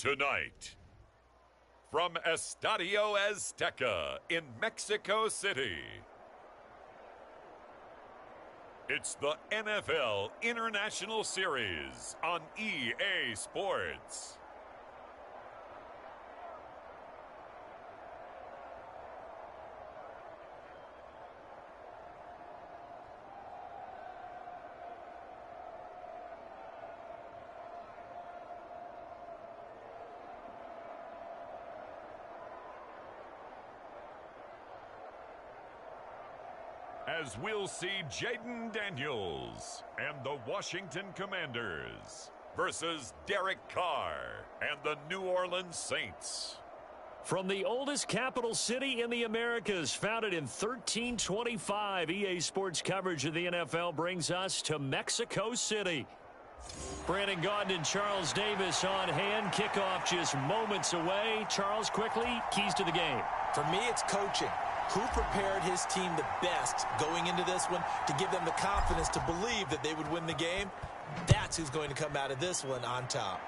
Tonight, from Estadio Azteca in Mexico City, it's the NFL International Series on EA Sports. As we'll see Jaden Daniels and the Washington Commanders versus Derek Carr and the New Orleans Saints. From the oldest capital city in the Americas, founded in 1325, EA Sports coverage of the NFL brings us to Mexico City. Brandon Gaudin and Charles Davis on hand. Kickoff just moments away. Charles, quickly, keys to the game. For me, it's coaching. Who prepared his team the best going into this one to give them the confidence to believe that they would win the game? That's who's going to come out of this one on top.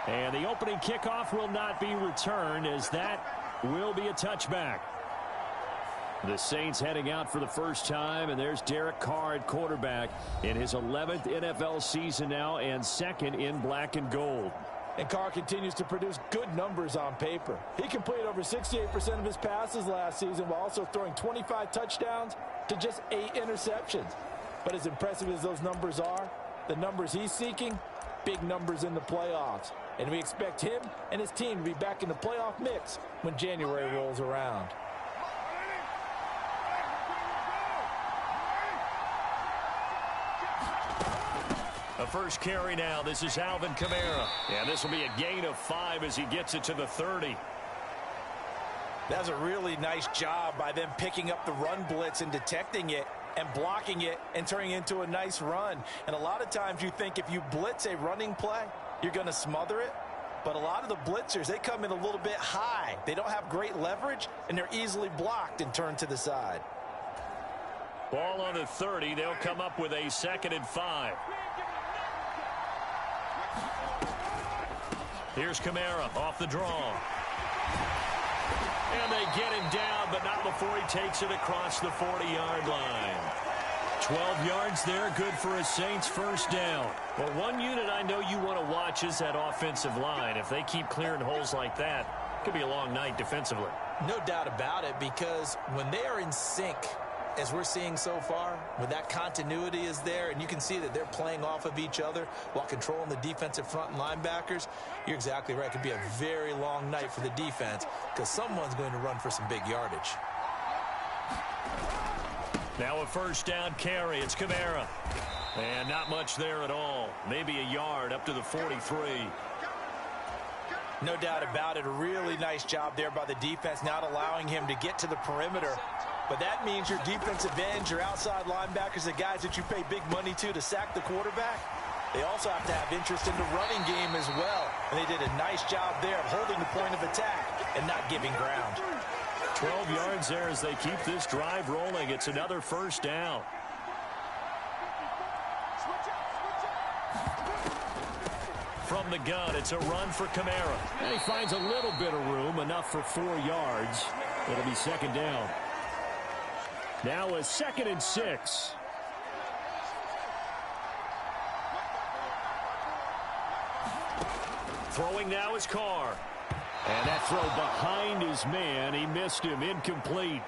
And the opening kickoff will not be returned, as that will be a touchback. The Saints heading out for the first time, and there's Derek Carr at quarterback in his 11th NFL season now and second in black and gold. And Carr continues to produce good numbers on paper. He completed over 68% of his passes last season while also throwing 25 touchdowns to just 8 interceptions. But as impressive as those numbers are, the numbers he's seeking, big numbers in the playoffs. And we expect him and his team to be back in the playoff mix when January rolls around. A first carry now. This is Alvin Kamara. And this will be a gain of 5 as he gets it to the 30. That's a really nice job by them picking up the run blitz and detecting it and blocking it and turning it into a nice run. And a lot of times you think if you blitz a running play, you're going to smother it. But a lot of the blitzers, they come in a little bit high. They don't have great leverage, and they're easily blocked and turned to the side. Ball on the 30. They'll come up with a 2nd and 5. Here's Kamara off the draw. And they get him down, but not before he takes it across the 40-yard line. 12 yards there, good for a Saints first down. Well, one unit I know you want to watch is that offensive line. If they keep clearing holes like that, it could be a long night defensively. No doubt about it, because when they are in sync, as we're seeing so far, when that continuity is there and you can see that they're playing off of each other while controlling the defensive front and linebackers, you're exactly right. It could be a very long night for the defense because someone's going to run for some big yardage. Now a first down carry. It's Kamara. And not much there at all. Maybe a yard up to the 43. No doubt about it. A really nice job there by the defense, not allowing him to get to the perimeter. But that means your defensive ends, your outside linebackers, the guys that you pay big money to sack the quarterback, they also have to have interest in the running game as well. And they did a nice job there of holding the point of attack and not giving ground. 12 yards there as they keep this drive rolling. It's another first down. From the gun, it's a run for Kamara. And he finds a little bit of room, enough for 4 yards. It'll be 2nd down. Now a 2nd and 6. Throwing now is Carr. And that throw behind his man. He missed him. Incomplete.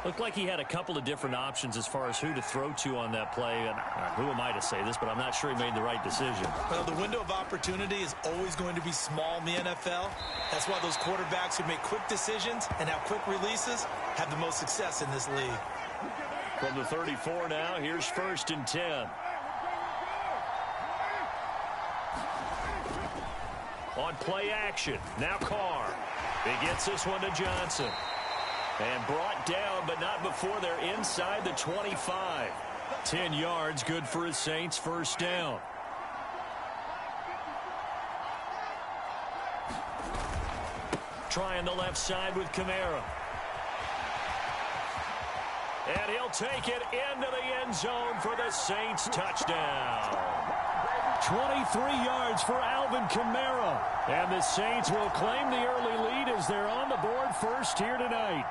Looked like he had a couple of different options as far as who to throw to on that play. And who am I to say this, but I'm not sure he made the right decision. Well, the window of opportunity is always going to be small in the NFL. That's why those quarterbacks who make quick decisions and have quick releases have the most success in this league. From the 34 now, here's 1st and 10. On play action, now Carr. He gets this one to Johnson. And brought down, but not before they're inside the 25. 10 yards, good for his Saints first down. Trying the left side with Kamara. And he'll take it into the end zone for the Saints touchdown. 23 yards for Alvin Kamara. And the Saints will claim the early lead as they're on the board first here tonight.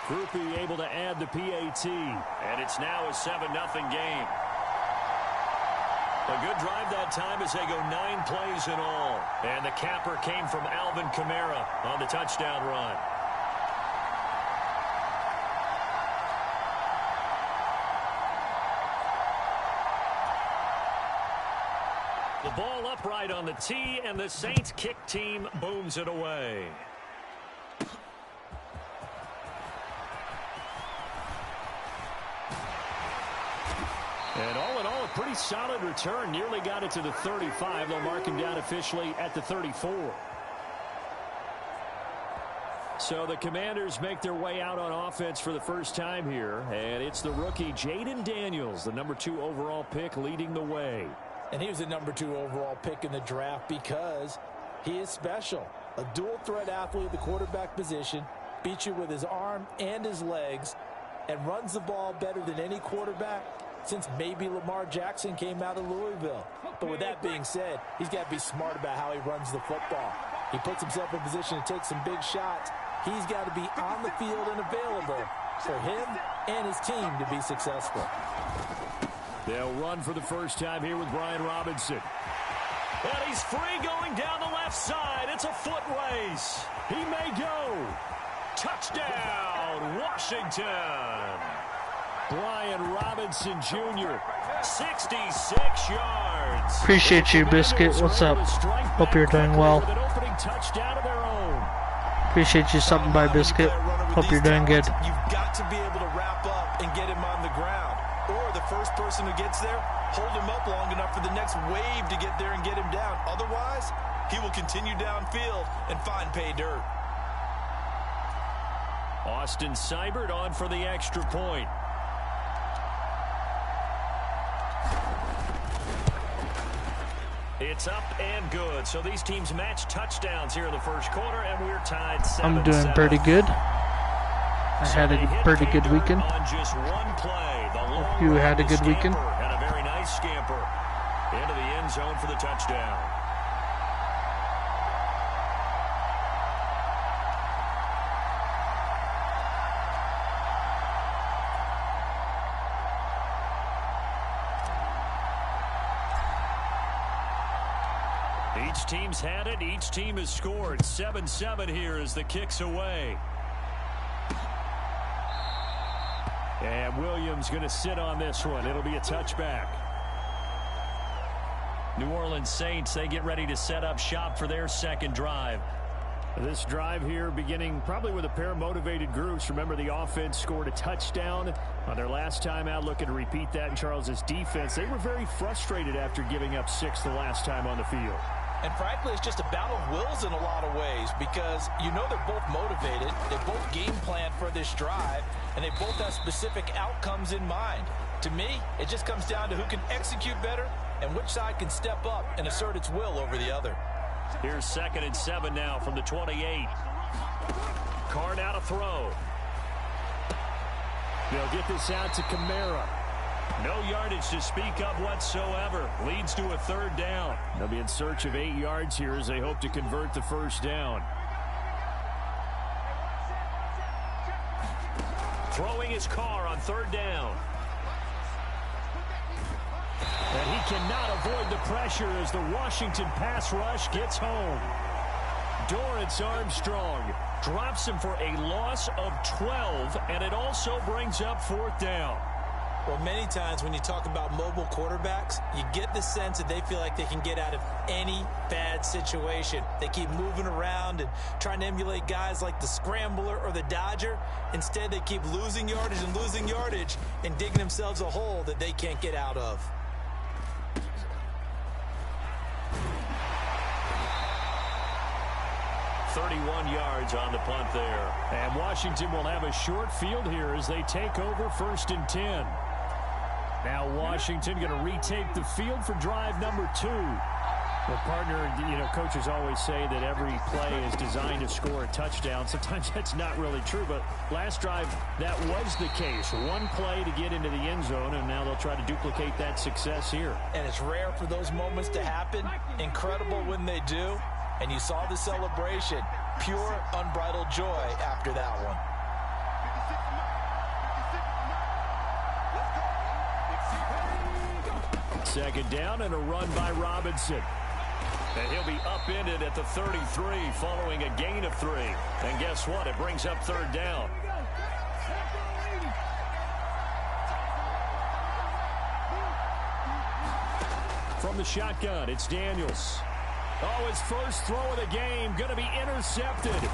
Groupie able to add the PAT. And it's now a 7-0 game. A good drive that time as they go 9 plays in all. And the capper came from Alvin Kamara on the touchdown run. The ball upright on the tee, and the Saints kick team booms it away. And all in all, a pretty solid return. Nearly got it to the 35. They'll mark him down officially at the 34. So the Commanders make their way out on offense for the first time here. And it's the rookie Jaden Daniels, the number 2 overall pick, leading the way. And he was the number 2 overall pick in the draft because he is special. A dual threat athlete at the quarterback position, beats you with his arm and his legs, and runs the ball better than any quarterback since maybe Lamar Jackson came out of Louisville. But with that being said, he's got to be smart about how he runs the football. He puts himself in position to take some big shots. He's got to be on the field and available for him and his team to be successful. They'll run for the first time here with Brian Robinson. And he's free going down the left side. It's a foot race. He may go. Touchdown, Washington. Brian Robinson Jr., 66 yards. Appreciate you, Biscuit. What's up? Hope you're doing well. Appreciate you stopping by, Biscuit. Hope you're doing good. You've got to be able to wrap up and get him on the ground. Or the first person who gets there, hold him up long enough for the next wave to get there and get him down. Otherwise, he will continue downfield and find pay dirt. Austin Seibert on for the extra point. It's up and good. So these teams match touchdowns here in the first quarter, and we're tied 7-7. I'm doing pretty good. I had a pretty good weekend. On just one play. Hope you had a good weekend. And a very nice scamper into the end zone for the touchdown. Each team's had it. Each team has scored. 7-7 here as the kick's away. And Williams going to sit on this one. It'll be a touchback. New Orleans Saints, they get ready to set up shop for their second drive. This drive here beginning probably with a pair of motivated groups. Remember, the offense scored a touchdown on their last time out. Looking to repeat that in Charles's defense. They were very frustrated after giving up 6 the last time on the field. And frankly, it's just a battle of wills in a lot of ways because you know they're both motivated. They both game plan for this drive, and they both have specific outcomes in mind. To me, it just comes down to who can execute better and which side can step up and assert its will over the other. Here's 2nd and 7 now from the 28. Carr now to throw. They'll get this out to Kamara. No yardage to speak of whatsoever. Leads to a 3rd down. They'll be in search of 8 yards here as they hope to convert the first down. Throwing his Carr on 3rd down. And he cannot avoid the pressure as the Washington pass rush gets home. Dorrance Armstrong drops him for a loss of 12, and it also brings up 4th down. Well, many times when you talk about mobile quarterbacks, you get the sense that they feel like they can get out of any bad situation. They keep moving around and trying to emulate guys like the Scrambler or the Dodger. Instead, they keep losing yardage and digging themselves a hole that they can't get out of. .31 yards on the punt there. And Washington will have a short field here as they take over 1st and 10. Now Washington going to retake the field for drive number 2. Well, partner, coaches always say that every play is designed to score a touchdown. Sometimes that's not really true, but last drive, that was the case. One play to get into the end zone, and now they'll try to duplicate that success here. And it's rare for those moments to happen. Incredible when they do. And you saw the celebration. Pure, unbridled joy after that one. Second down and a run by Robinson. And he'll be upended at the 33 following a gain of 3. And guess what? It brings up third down. From the shotgun, it's Daniels. Oh, his first throw of the game going to be intercepted.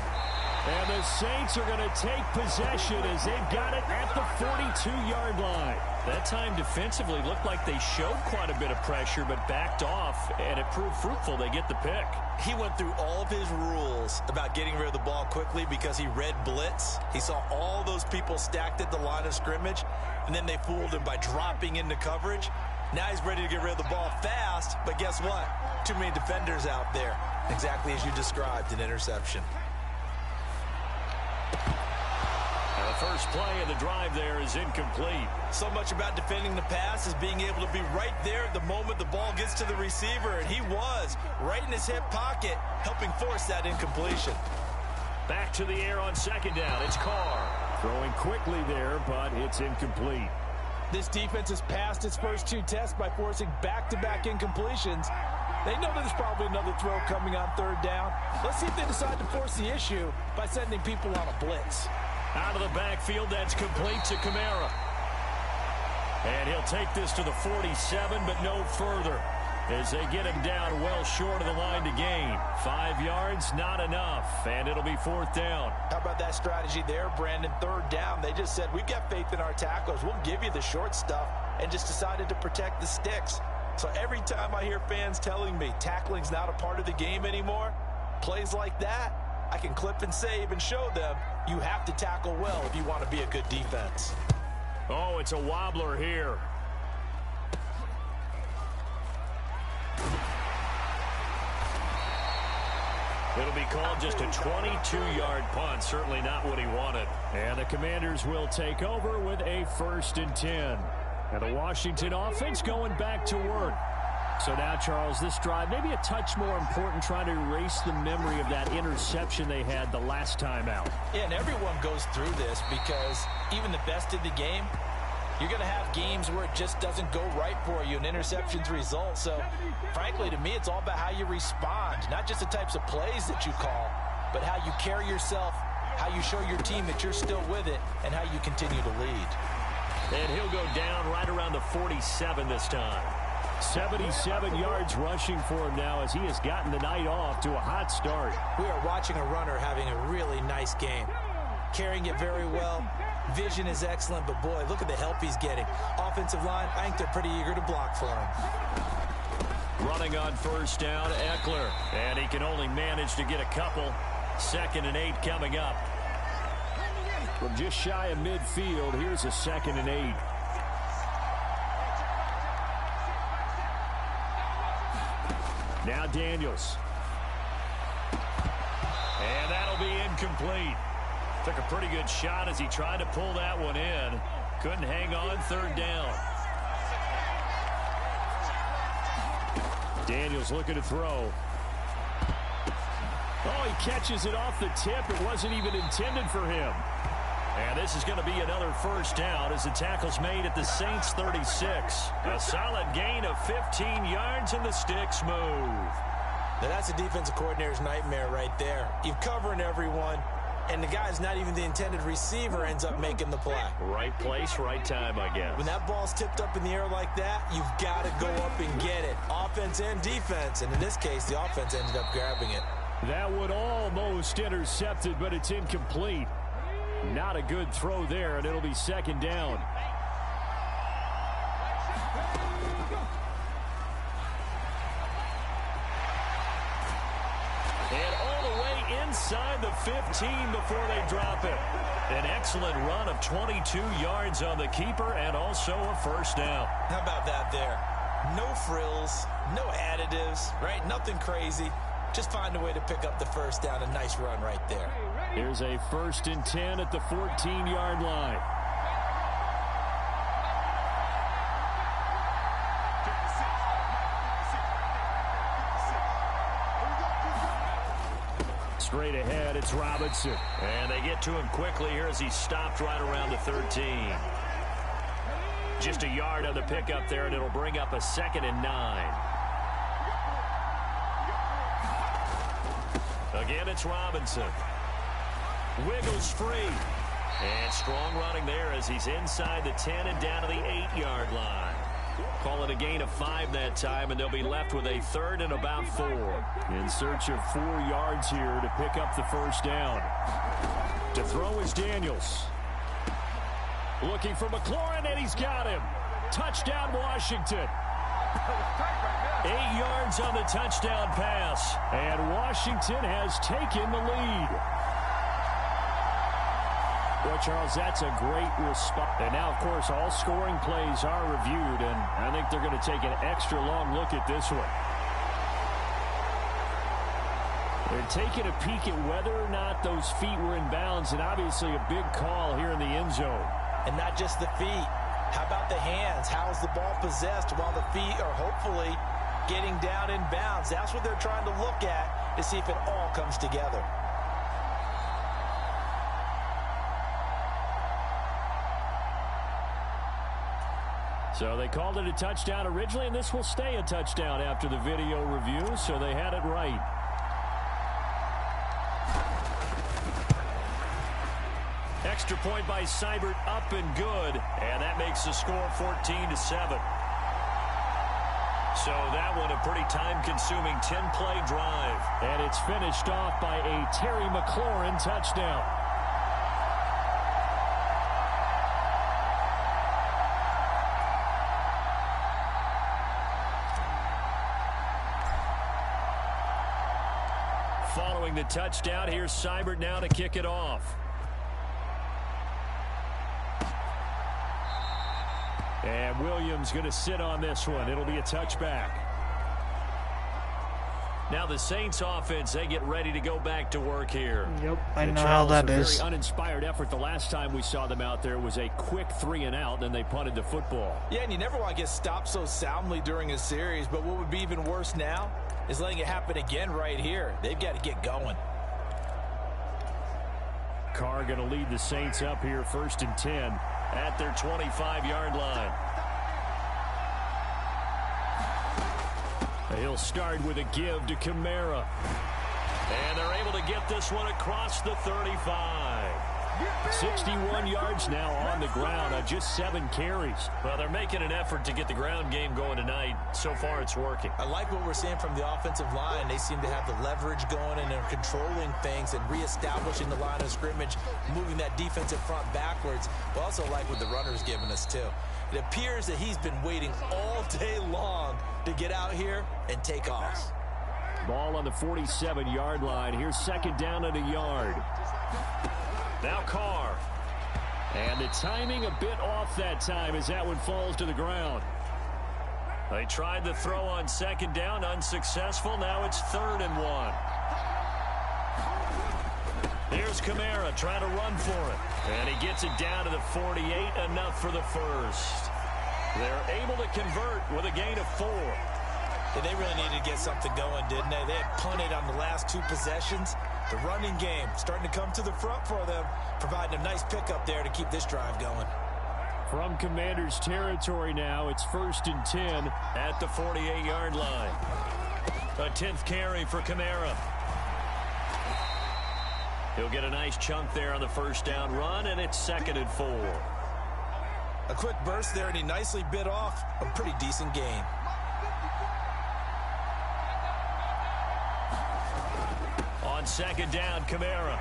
And the Saints are going to take possession as they've got it at the 42-yard line. That time defensively looked like they showed quite a bit of pressure but backed off, and it proved fruitful. They get the pick. He went through all of his rules about getting rid of the ball quickly because he read blitz. He saw all those people stacked at the line of scrimmage, and then they fooled him by dropping into coverage. Now he's ready to get rid of the ball fast, but guess what? Too many defenders out there. Exactly as you described, an interception. And the first play of the drive there is incomplete. So much about defending the pass is being able to be right there at the moment the ball gets to the receiver, and he was right in his hip pocket, helping force that incompletion. Back to the air on second down. It's Carr. Throwing quickly there, but it's incomplete. This defense has passed its first 2 tests by forcing back-to-back incompletions. They know there's probably another throw coming on third down. Let's see if they decide to force the issue by sending people on a blitz. Out of the backfield, that's complete to Kamara. And he'll take this to the 47, but no further, as they get him down well short of the line to gain. 5 yards, not enough, and it'll be fourth down. How about that strategy there, Brandon? Third down, they just said, we've got faith in our tacklers. We'll give you the short stuff, and just decided to protect the sticks. So every time I hear fans telling me tackling's not a part of the game anymore, plays like that, I can clip and save and show them you have to tackle well if you want to be a good defense. Oh, it's a wobbler here. It'll be called just a 22-yard punt. Certainly not what he wanted. And the Commanders will take over with a 1st and 10. And the Washington offense going back to work. So now, Charles, this drive maybe a touch more important, trying to erase the memory of that interception they had the last time out. Yeah, and everyone goes through this because even the best in the game, you're going to have games where it just doesn't go right for you, and interceptions result. So, frankly, to me, it's all about how you respond, not just the types of plays that you call, but how you carry yourself, how you show your team that you're still with it, and how you continue to lead. And he'll go down right around the 47 this time. 77 yards rushing for him now as he has gotten the night off to a hot start. We are watching a runner having a really nice game. Carrying it very well. Vision is excellent, but boy, look at the help he's getting. Offensive line, I think they're pretty eager to block for him. Running on first down, Eckler. And he can only manage to get a couple. 2nd and 8 coming up. From just shy of midfield, here's a 2nd and 8. Now Daniels. And that'll be incomplete. Took a pretty good shot as he tried to pull that one in. Couldn't hang on, 3rd down. Daniels looking to throw. Oh, he catches it off the tip. It wasn't even intended for him. And this is going to be another 1st down as the tackle's made at the Saints 36. A solid gain of 15 yards and the sticks move. Now that's a defensive coordinator's nightmare right there. You're covering everyone, and the guy's not even the intended receiver ends up making the play. Right place, right time, I guess. When that ball's tipped up in the air like that, you've got to go up and get it. Offense and defense, and in this case, the offense ended up grabbing it. That would almost intercepted, but it's incomplete. Not a good throw there, and it'll be 2nd down. And all the way inside the 15 before they drop it. An excellent run of 22 yards on the keeper and also a 1st down. How about that there? No frills, no additives, right? Nothing crazy. Just find a way to pick up the first down. A nice run right there. Here's a 1st and 10 at the 14-yard line. Straight ahead, it's Robinson. And they get to him quickly here as he stopped right around the 13. Just a yard on the pickup there, and it'll bring up a 2nd and 9. Again, it's Robinson. Wiggles free. And strong running there as he's inside the 10 and down to the 8-yard line. Call it a gain of 5 that time, and they'll be left with a 3rd and about 4. In search of 4 yards here to pick up the first down. To throw is Daniels. Looking for McLaurin, and he's got him. Touchdown, Washington. 8 yards on the touchdown pass, and Washington has taken the lead. Well, Charles, that's a great response. And now, of course, all scoring plays are reviewed, and I think they're going to take an extra long look at this one. They're taking a peek at whether or not those feet were in bounds, and obviously a big call here in the end zone. And not just the feet. How about the hands? How's the ball possessed while the feet are hopefully getting down in bounds? That's what they're trying to look at to see if it all comes together. So they called it a touchdown originally, and this will stay a touchdown after the video review, so they had it right. Extra point by Seibert, up and good, and that makes the score 14-7. So that one a pretty time-consuming 10-play drive. And it's finished off by a Terry McLaurin touchdown. Following the touchdown, here's Seibert now to kick it off. And Williams going to sit on this one. It'll be a touchback. Now the Saints offense, they get ready to go back to work here. Yep, I know how that is. Very uninspired effort. The last time we saw them out there was a quick 3 and out, then they punted the football. Yeah, and you never want to get stopped so soundly during a series, but what would be even worse now is letting it happen again right here. They've got to get going. Carr going to lead the Saints up here, 1st and 10 at their 25-yard line. He'll start with a give to Kamara. And they're able to get this one across the 35. 61 yards now on the ground on just 7 carries. Well, they're making an effort to get the ground game going tonight. So far, it's working. I like what we're seeing from the offensive line. They seem to have the leverage going, and they're controlling things and reestablishing the line of scrimmage, moving that defensive front backwards. We also like what the runner's giving us, too. It appears that he's been waiting all day long to get out here and take off. Ball on the 47-yard line. Here's 2nd down and a yard. Now Carr. And the timing a bit off that time as that one falls to the ground. They tried the throw on 2nd down, unsuccessful. Now it's 3rd and 1. Here's Kamara trying to run for it. And he gets it down to the 48, enough for the first. They're able to convert with a gain of 4. Yeah, they really needed to get something going, didn't they? They had punted on the last 2 possessions. The running game starting to come to the front for them, providing a nice pickup there to keep this drive going. From Commanders territory now, it's 1st and 10 at the 48-yard line. A 10th carry for Kamara. He'll get a nice chunk there on the 1st down run, and it's 2nd and 4. A quick burst there, and he nicely bit off a pretty decent gain. On 2nd down, Kamara.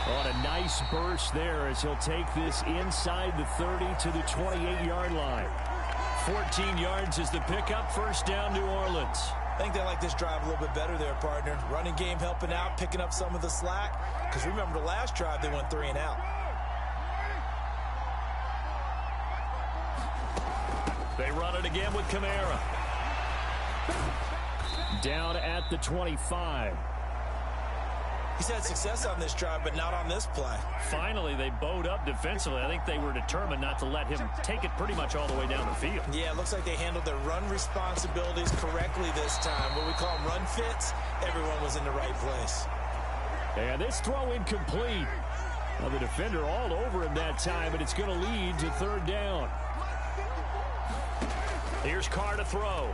On a nice burst there as he'll take this inside the 30 to the 28-yard line. 14 yards is the pickup. 1st down, New Orleans. I think they like this drive a little bit better there, partner. Running game helping out, picking up some of the slack. Because remember the last drive, they went 3 and out. They it again with Kamara. Down at the 25. He's had success on this drive, but not on this play. Finally, they bowed up defensively. I think they were determined not to let him take it pretty much all the way down the field. Yeah, it looks like they handled their run responsibilities correctly this time. What we call them run fits, everyone was in the right place. And this throw incomplete. Well, the defender all over him that time, and it's going to lead to third down. Here's Carr to throw.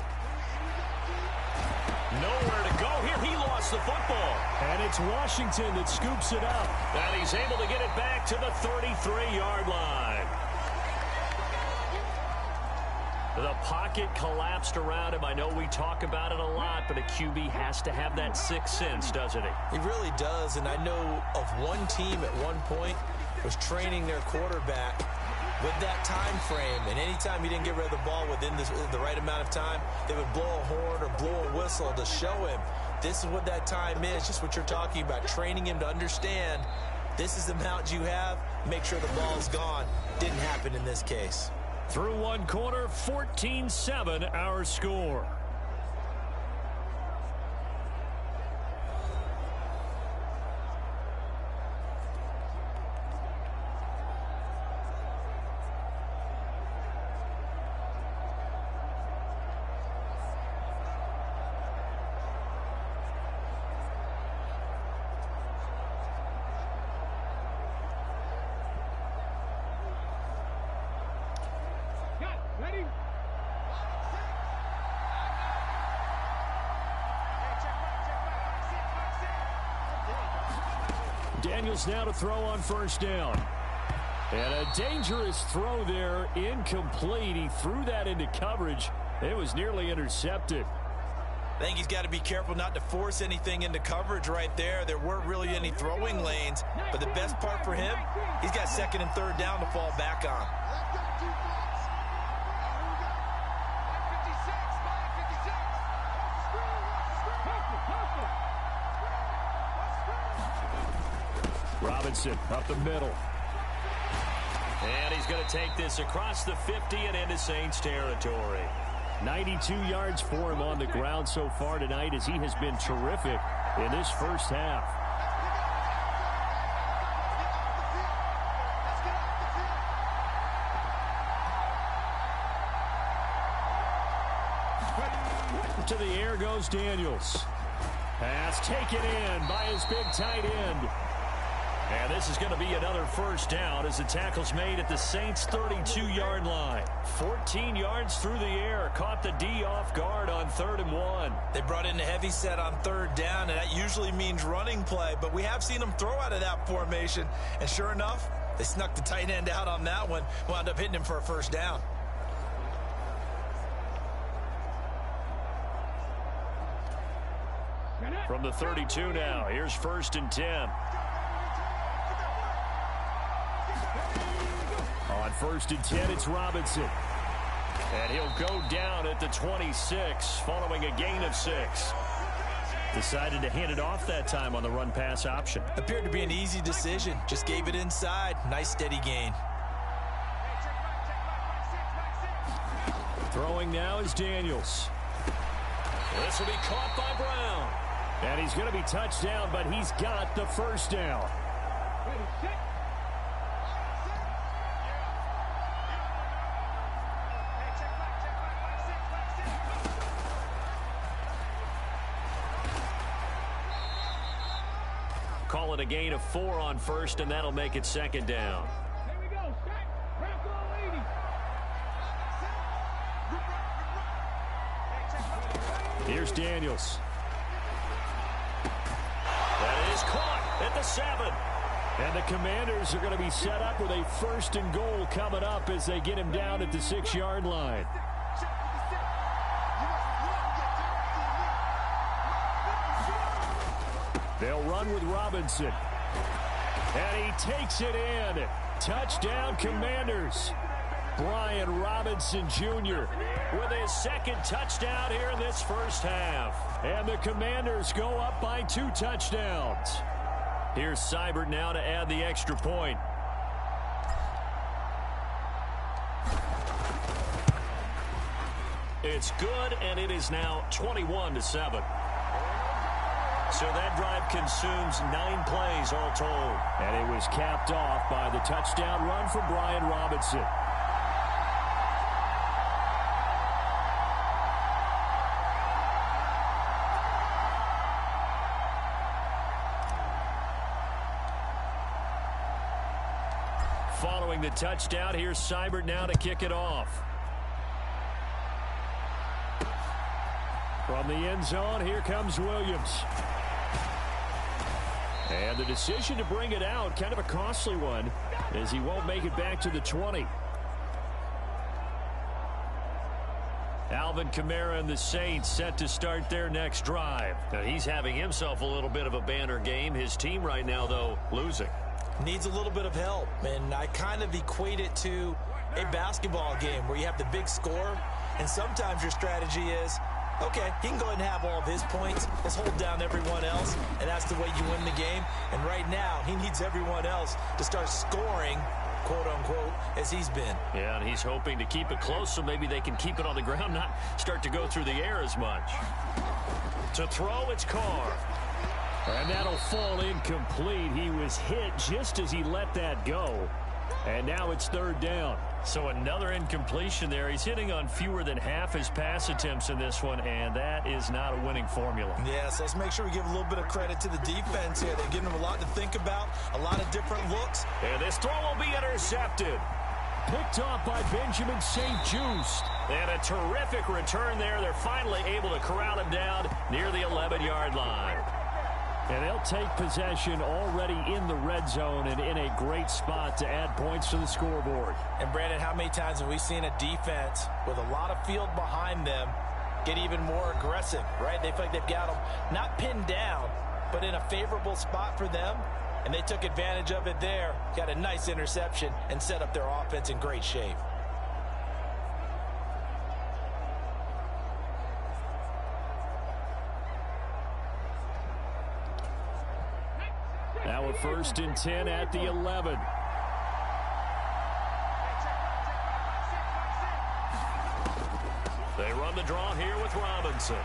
Nowhere to go here. He lost the football. And it's Washington that scoops it up. And he's able to get it back to the 33-yard line. The pocket collapsed around him. I know we talk about it a lot, but a QB has to have that sixth sense, doesn't he? He really does, and I know of one team at one point was training their quarterback with that time frame, and anytime he didn't get rid of the ball within the right amount of time, they would blow a horn or blow a whistle to show him this is what that time is, just what you're talking about, training him to understand this is the amount you have, make sure the ball's gone. Didn't happen in this case. Through one quarter, 14-7 our score. Daniels now to throw on first down. And a dangerous throw there, incomplete. He threw that into coverage. It was nearly intercepted. I think he's got to be careful not to force anything into coverage right there. There weren't really any throwing lanes, but the best part for him, he's got second and third down to fall back on. Robinson up the middle. And he's going to take this across the 50 and into Saints territory. 92 yards for him on the ground so far tonight, as he has been terrific in this first half. To the air goes Daniels. Pass taken in by his big tight end. And this is going to be another first down as the tackle's made at the Saints' 32-yard line. 14 yards through the air. Caught the D off guard on 3rd and 1. They brought in a heavy set on third down, and that usually means running play. But we have seen them throw out of that formation. And sure enough, they snuck the tight end out on that one. Wound up hitting him for a first down. From the 32 now, here's 1st and 10. On 1st and 10, it's Robinson. And he'll go down at the 26 following a gain of 6. Decided to hand it off that time on the run-pass option. Appeared to be an easy decision. Just gave it inside. Nice steady gain. Throwing now is Daniels. This will be caught by Brown. And he's going to be touched down, but he's got the first down. Call it a gain of 4 on 1st, and that'll make it 2nd down. Here's Daniels. That is caught at the 7. And the Commanders are going to be set up with a 1st and goal coming up as they get him down at the 6-yard line. They'll run with Robinson. And he takes it in. Touchdown, Commanders. Brian Robinson Jr. with his 2nd touchdown here in this first half. And the Commanders go up by 2 touchdowns. Here's Seibert now to add the extra point. It's good, and it is now 21-7. So that drive consumes 9 plays all told. And it was capped off by the touchdown run for Brian Robinson. Following the touchdown, here's Seibert now to kick it off. From the end zone, here comes Williams. And the decision to bring it out, kind of a costly one, as he won't make it back to the 20. Alvin Kamara and the Saints set to start their next drive. Now, he's having himself a little bit of a banner game. His team right now, though, losing. Needs a little bit of help, and I kind of equate it to a basketball game where you have the big score, and sometimes your strategy is, okay, he can go ahead and have all of his points. Let's hold down everyone else, and that's the way you win the game. And right now, he needs everyone else to start scoring, quote-unquote, as he's been. Yeah, and he's hoping to keep it close so maybe they can keep it on the ground, not start to go through the air as much. To throw, it's Carr. And that'll fall incomplete. He was hit just as he let that go. And now it's third down. So another incompletion there. He's hitting on fewer than half his pass attempts in this one, and that is not a winning formula. Yeah, so let's make sure we give a little bit of credit to the defense here. They're giving them a lot to think about, a lot of different looks. And this throw will be intercepted. Picked off by Benjamin St-Juste. And a terrific return there. They're finally able to corral him down near the 11-yard line. And they'll take possession already in the red zone and in a great spot to add points to the scoreboard. And, Brandon, how many times have we seen a defense with a lot of field behind them get even more aggressive, right? They feel like they've got them not pinned down, but in a favorable spot for them. And they took advantage of it there, got a nice interception, and set up their offense in great shape. Now a 1st and 10 at the 11. They run the draw here with Robinson.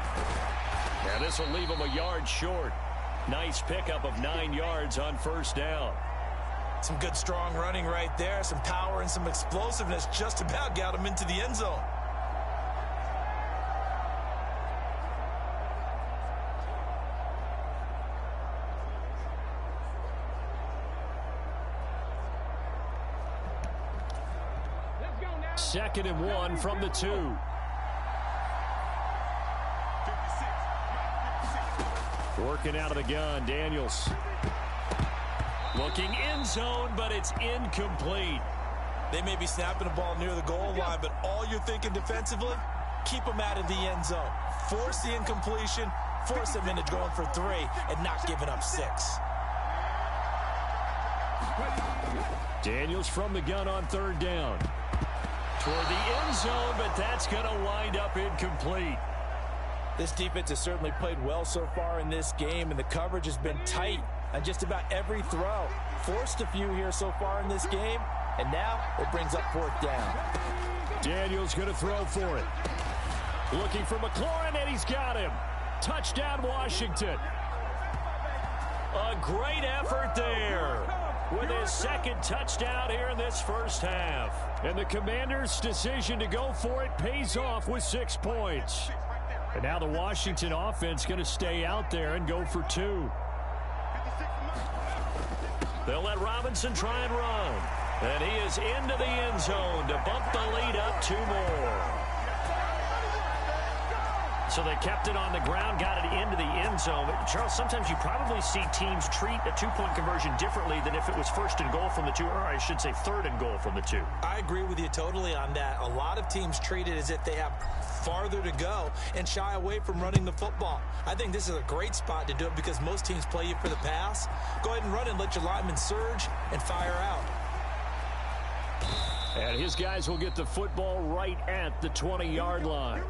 And this will leave him a yard short. Nice pickup of 9 yards on 1st down. Some good strong running right there. Some power and some explosiveness just about got him into the end zone. Second and 1 from the 2. Working out of the gun, Daniels. Looking end zone, but it's incomplete. They may be snapping the ball near the goal line, but all you're thinking defensively, keep them out of the end zone. Force the incompletion, force them into going for 3, and not giving up 6. Daniels from the gun on 3rd down. Toward the end zone, but that's going to wind up incomplete. This defense has certainly played well so far in this game, and the coverage has been tight on just about every throw. Forced a few here so far in this game, and now it brings up 4th down. Daniels going to throw for it. Looking for McLaurin, and he's got him. Touchdown, Washington. A great effort there with his 2nd touchdown here in this first half. And the Commanders' decision to go for it pays off with 6 points. And now the Washington offense going to stay out there and go for 2. They'll let Robinson try and run. And he is into the end zone to bump the lead up 2 more. So they kept it on the ground, got it into the end zone. But Charles, sometimes you probably see teams treat a 2-point conversion differently than if it was 1st and goal from the 2, or I should say 3rd and goal from the 2. I agree with you totally on that. A lot of teams treat it as if they have farther to go and shy away from running the football. I think this is a great spot to do it because most teams play you for the pass. Go ahead and run and let your linemen surge and fire out. And his guys will get the football right at the 20-yard line.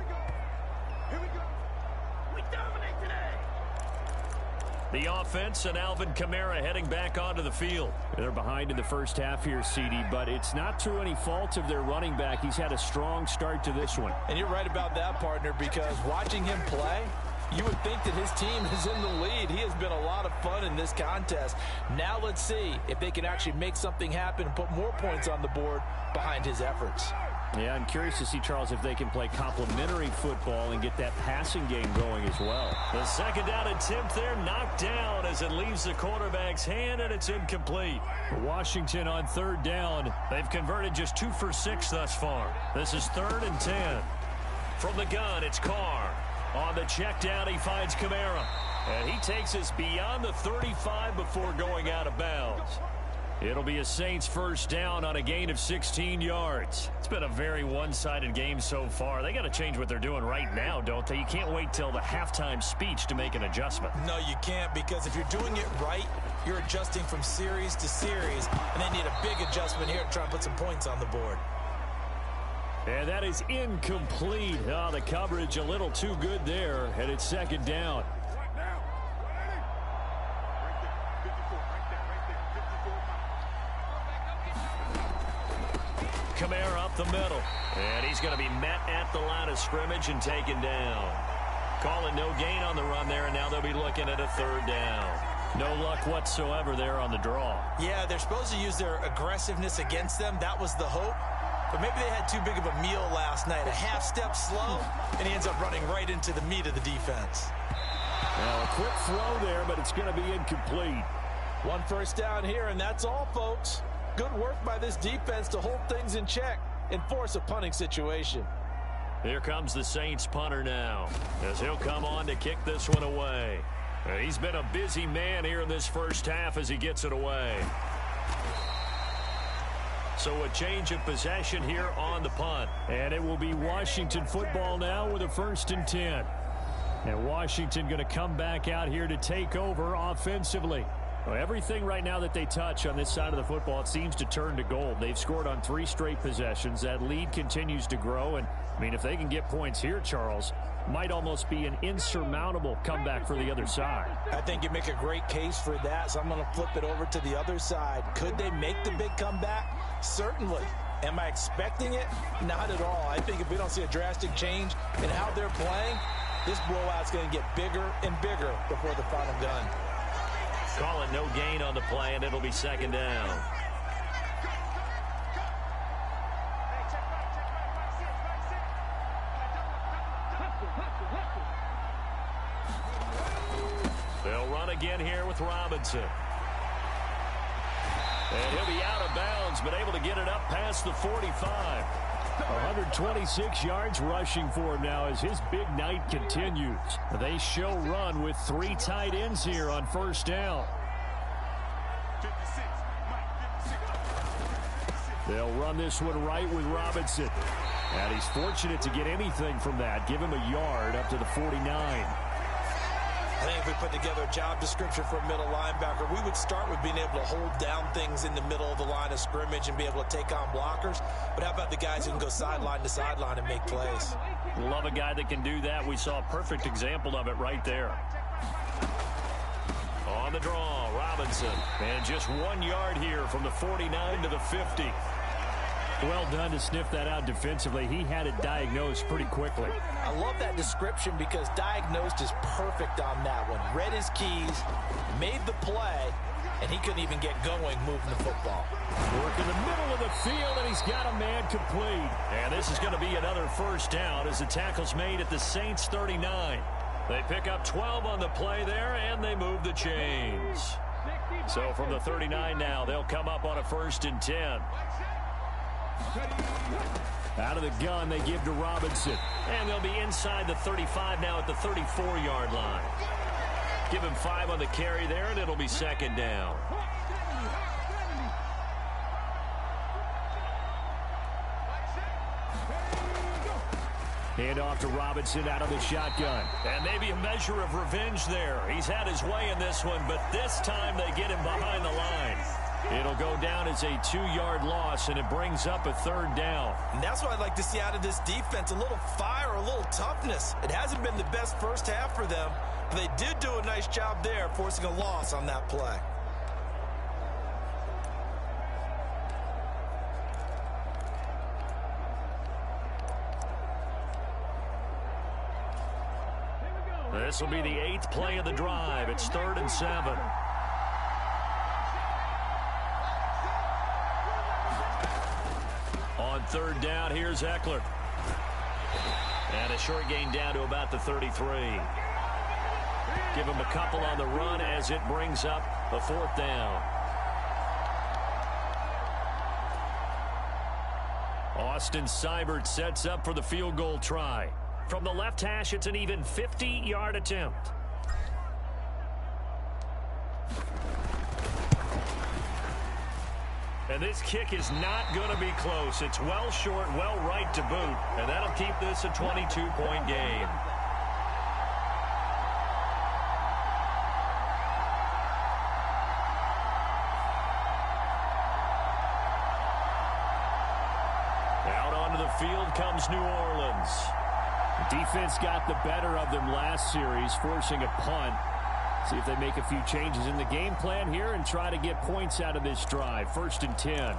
The offense and Alvin Kamara heading back onto the field. They're behind in the first half here, CD, but it's not through any fault of their running back. He's had a strong start to this one. And you're right about that, partner, because watching him play, you would think that his team is in the lead. He has been a lot of fun in this contest. Now let's see if they can actually make something happen and put more points on the board behind his efforts. Yeah, I'm curious to see, Charles, if they can play complementary football and get that passing game going as well. The second down attempt there knocked down as it leaves the quarterback's hand, and it's incomplete. Washington on third down. They've converted just 2 for 6 thus far. This is 3rd and 10. From the gun, it's Carr. On the check down, he finds Kamara. And he takes us beyond the 35 before going out of bounds. It'll be a Saints first down on a gain of 16 yards. It's been a very one-sided game so far. They got to change what they're doing right now, don't they? You can't wait till the halftime speech to make an adjustment. No, you can't, because if you're doing it right, you're adjusting from series to series, and they need a big adjustment here to try and put some points on the board. And that is incomplete. Oh, the coverage a little too good there, and it's second down. Kamara up the middle, and he's going to be met at the line of scrimmage and taken down. Calling no gain on the run there, and now they'll be looking at a third down. No luck whatsoever there on the draw. Yeah, they're supposed to use their aggressiveness against them. That was the hope. But maybe they had too big of a meal last night. A half step slow, and he ends up running right into the meat of the defense. Now a quick throw there, but it's going to be incomplete. One first down here, and that's all, folks. Good work by this defense to hold things in check and force a punting situation. Here comes the Saints punter now, as he'll come on to kick this one away. He's been a busy man here in this first half as he gets it away. So a change of possession here on the punt. And it will be Washington football now with a 1st and 10. And Washington going to come back out here to take over offensively. Well, everything right now that they touch on this side of the football, it seems to turn to gold. They've scored on 3 straight possessions. That lead continues to grow. And, I mean, if they can get points here, Charles, might almost be an insurmountable comeback for the other side. I think you make a great case for that, so I'm going to flip it over to the other side. Could they make the big comeback? Certainly. Am I expecting it? Not at all. I think if we don't see a drastic change in how they're playing, this blowout's going to get bigger and bigger before the final gun. Call it no gain on the play, and it'll be second down. They'll run again here with Robinson. And he'll be out of bounds, but able to get it up past the 45. 126 yards rushing for him now as his big night continues. They show run with 3 tight ends here on first down. They'll run this one right with Robinson. And he's fortunate to get anything from that. Give him a yard up to the 49. I think if we put together a job description for a middle linebacker, we would start with being able to hold down things in the middle of the line of scrimmage and be able to take on blockers. But how about the guys who can go sideline to sideline and make plays? Love a guy that can do that. We saw a perfect example of it right there. On the draw, Robinson. And just 1 yard here from the 49 to the 50. Well done to sniff that out defensively. He had it diagnosed pretty quickly. I love that description because diagnosed is perfect on that one. Read his keys, made the play, and he couldn't even get going moving the football. Work in the middle of the field, and he's got a man complete. And this is going to be another first down as the tackle's made at the Saints 39. They pick up 12 on the play there, and they move the chains. So from the 39 now, they'll come up on a 1st and 10. Out of the gun, they give to Robinson. And they'll be inside the 35 now at the 34-yard line. Give him 5 on the carry there, and it'll be second down. Hand off to Robinson out of the shotgun. And maybe a measure of revenge there. He's had his way in this one, but this time they get him behind the line. It'll go down as a 2-yard loss, and it brings up a third down. And that's what I'd like to see out of this defense, a little fire, a little toughness. It hasn't been the best first half for them, They did do a nice job there, forcing a loss on that play. This will be the 8th play of the drive. It's 3rd and 7. On 3rd down, here's Eckler. And a short gain down to about the 33. Give him a couple on the run as it brings up a 4th down. Austin Seibert sets up for the field goal try. From the left hash, it's an even 50-yard attempt. And this kick is not going to be close. It's well short, well right to boot. And that'll keep this a 22-point game. Out onto the field comes New Orleans. Defense got the better of them last series, forcing a punt. See if they make a few changes in the game plan here and try to get points out of this drive. 1st and 10.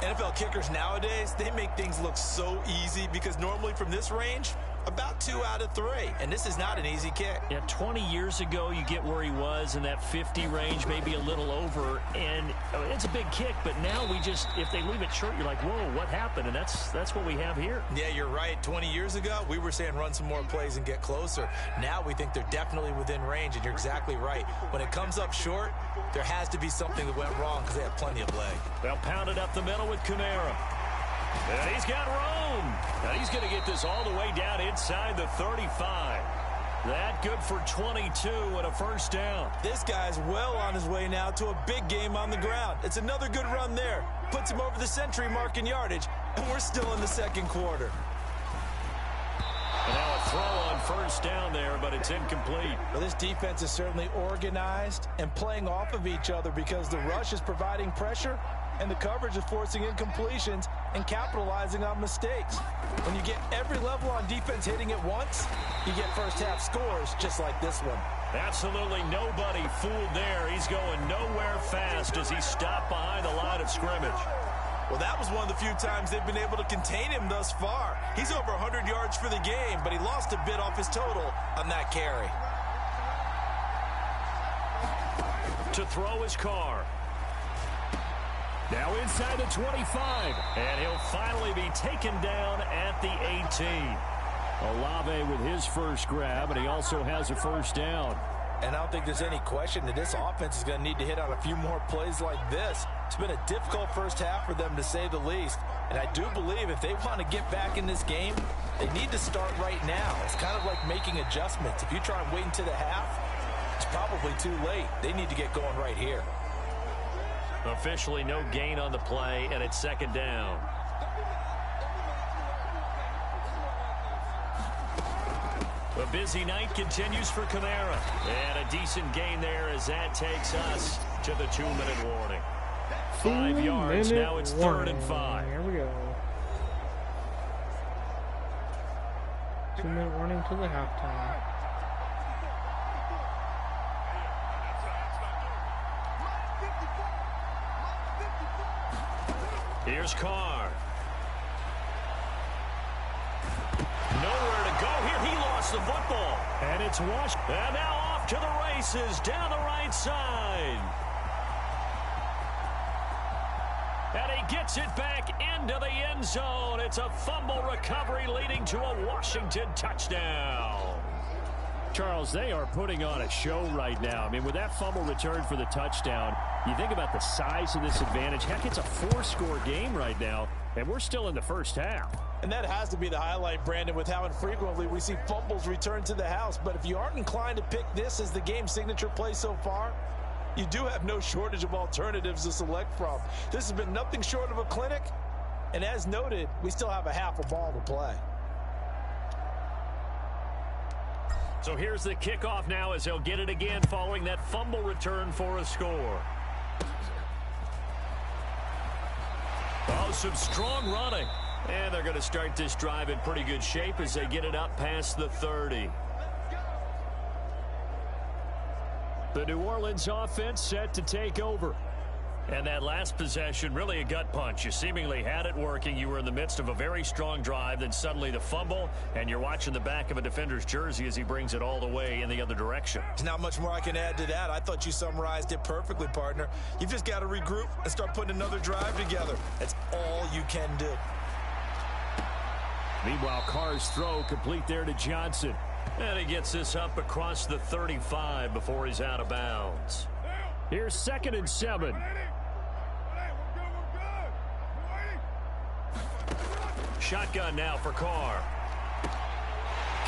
NFL kickers nowadays, they make things look so easy because normally from this range, about 2 out of 3. And this is not an easy kick. Yeah, 20 years ago, you get where he was in that 50 range, maybe a little over. And it's a big kick, but now we just, if they leave it short, you're like, whoa, what happened? And that's what we have here. Yeah, you're right. 20 years ago, we were saying run some more plays and get closer. Now we think they're definitely within range, and you're exactly right. When it comes up short, there has to be something that went wrong because they have plenty of leg. They'll pound it up the middle with Kamara. And he's got room. And he's going to get this all the way down inside the 35. That good for 22 and a 1st down. This guy's well on his way now to a big game on the ground. It's another good run there. Puts him over the century mark in yardage. And we're still in the 2nd quarter. And now a throw on 1st down there, but it's incomplete. Well, this defense is certainly organized and playing off of each other because the rush is providing pressure and the coverage is forcing incompletions and capitalizing on mistakes. When you get every level on defense hitting at once, you get first-half scores just like this one. Absolutely nobody fooled there. He's going nowhere fast as he stopped behind the line of scrimmage. Well, that was one of the few times they've been able to contain him thus far. He's over 100 yards for the game, but he lost a bit off his total on that carry. To throw his car. Now inside the 25. And he'll finally be taken down at the 18. Olave with his first grab, and he also has a 1st down. And I don't think there's any question that this offense is going to need to hit on a few more plays like this. It's been a difficult first half for them, to say the least. And I do believe if they want to get back in this game, they need to start right now. It's kind of like making adjustments. If you try and wait until the half, it's probably too late. They need to get going right here. Officially no gain on the play, and it's 2nd down. A busy night continues for Kamara. And a decent gain there as that takes us to the 2-minute warning. 5 yards, now it's 3rd and 5. Here we go. 2-minute warning to the halftime. Here's Carr. Nowhere to go here. He lost the football. And it's washed. And now off to the races down the right side. And he gets it back into the end zone. It's a fumble recovery leading to a Washington touchdown. Charles, they are putting on a show right now. I mean, with that fumble return for the touchdown, you think about the size of this advantage. Heck, it's a 4-score game right now, and we're still in the first half. And that has to be the highlight, Brandon, with how infrequently we see fumbles return to the house. But if you aren't inclined to pick this as the game signature play so far, you do have no shortage of alternatives to select from. This has been nothing short of a clinic. And as noted, we still have a half a ball to play. So here's the kickoff now as they'll get it again following that fumble return for a score. Oh, some strong running. And they're going to start this drive in pretty good shape as they get it up past the 30. The New Orleans offense set to take over. And that last possession, really a gut punch. You seemingly had it working. You were in the midst of a very strong drive. Then suddenly the fumble, and you're watching the back of a defender's jersey as he brings it all the way in the other direction. There's not much more I can add to that. I thought you summarized it perfectly, partner. You've just got to regroup and start putting another drive together. That's all you can do. Meanwhile, Carr's throw complete there to Johnson. And he gets this up across the 35 before he's out of bounds. Here's 2nd and 7. Shotgun now for Carr.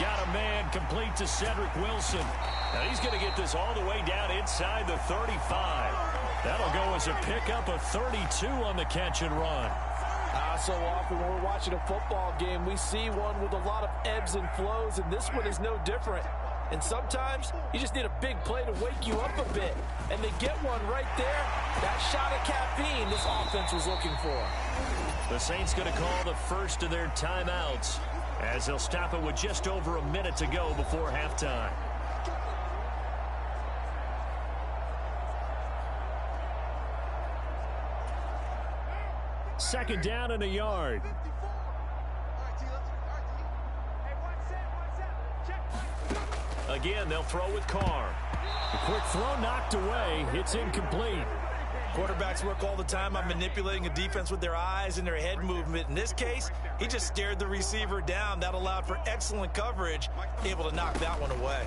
Got a man complete to Cedric Wilson. Now he's going to get this all the way down inside the 35. That'll go as a pickup of 32 on the catch and run. So often when we're watching a football game, we see one with a lot of ebbs and flows, and this one is no different. And sometimes you just need a big play to wake you up a bit. And they get one right there. That shot of caffeine this offense was looking for. The Saints going to call the first of their timeouts as they'll stop it with just over a minute to go before halftime. Second down and a yard. Again, they'll throw with Carr. The quick throw knocked away. It's incomplete. Quarterbacks work all the time on manipulating a defense with their eyes and their head movement. In this case, he just stared the receiver down. That allowed for excellent coverage, able to knock that one away.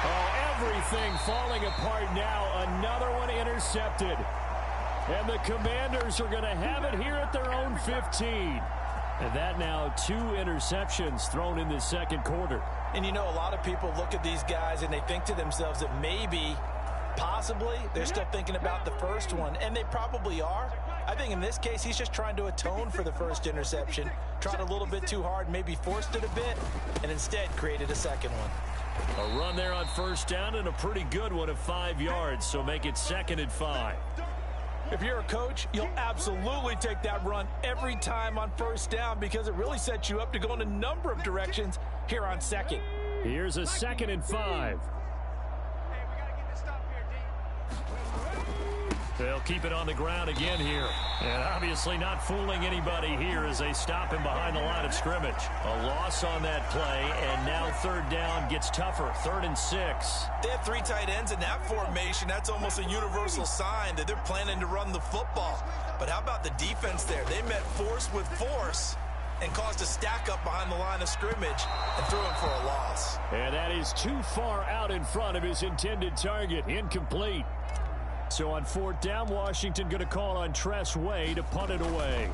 Oh, everything falling apart now. Another one intercepted. And the Commanders are going to have it here at their own 15. And that now 2 interceptions thrown in the second quarter. And you know, a lot of people look at these guys and they think to themselves that maybe, possibly, they're still thinking about the first one. And they probably are. I think in this case, he's just trying to atone for the first interception. Tried a little bit too hard, maybe forced it a bit, and instead created a second one. A run there on first down and a pretty good one of 5 yards. So make it 2nd and 5. If you're a coach, you'll absolutely take that run every time on first down because it really sets you up to go in a number of directions here on second. Here's a 2nd and 5. They'll keep it on the ground again here. And obviously not fooling anybody here as they stop him behind the line of scrimmage. A loss on that play, and now third down gets tougher. 3rd and 6. They have 3 tight ends in that formation. That's almost a universal sign that they're planning to run the football. But how about the defense there? They met force with force and caused a stack up behind the line of scrimmage and threw him for a loss. And that is too far out in front of his intended target. Incomplete. So on 4th down, Washington going to call on Tress Way to punt it away.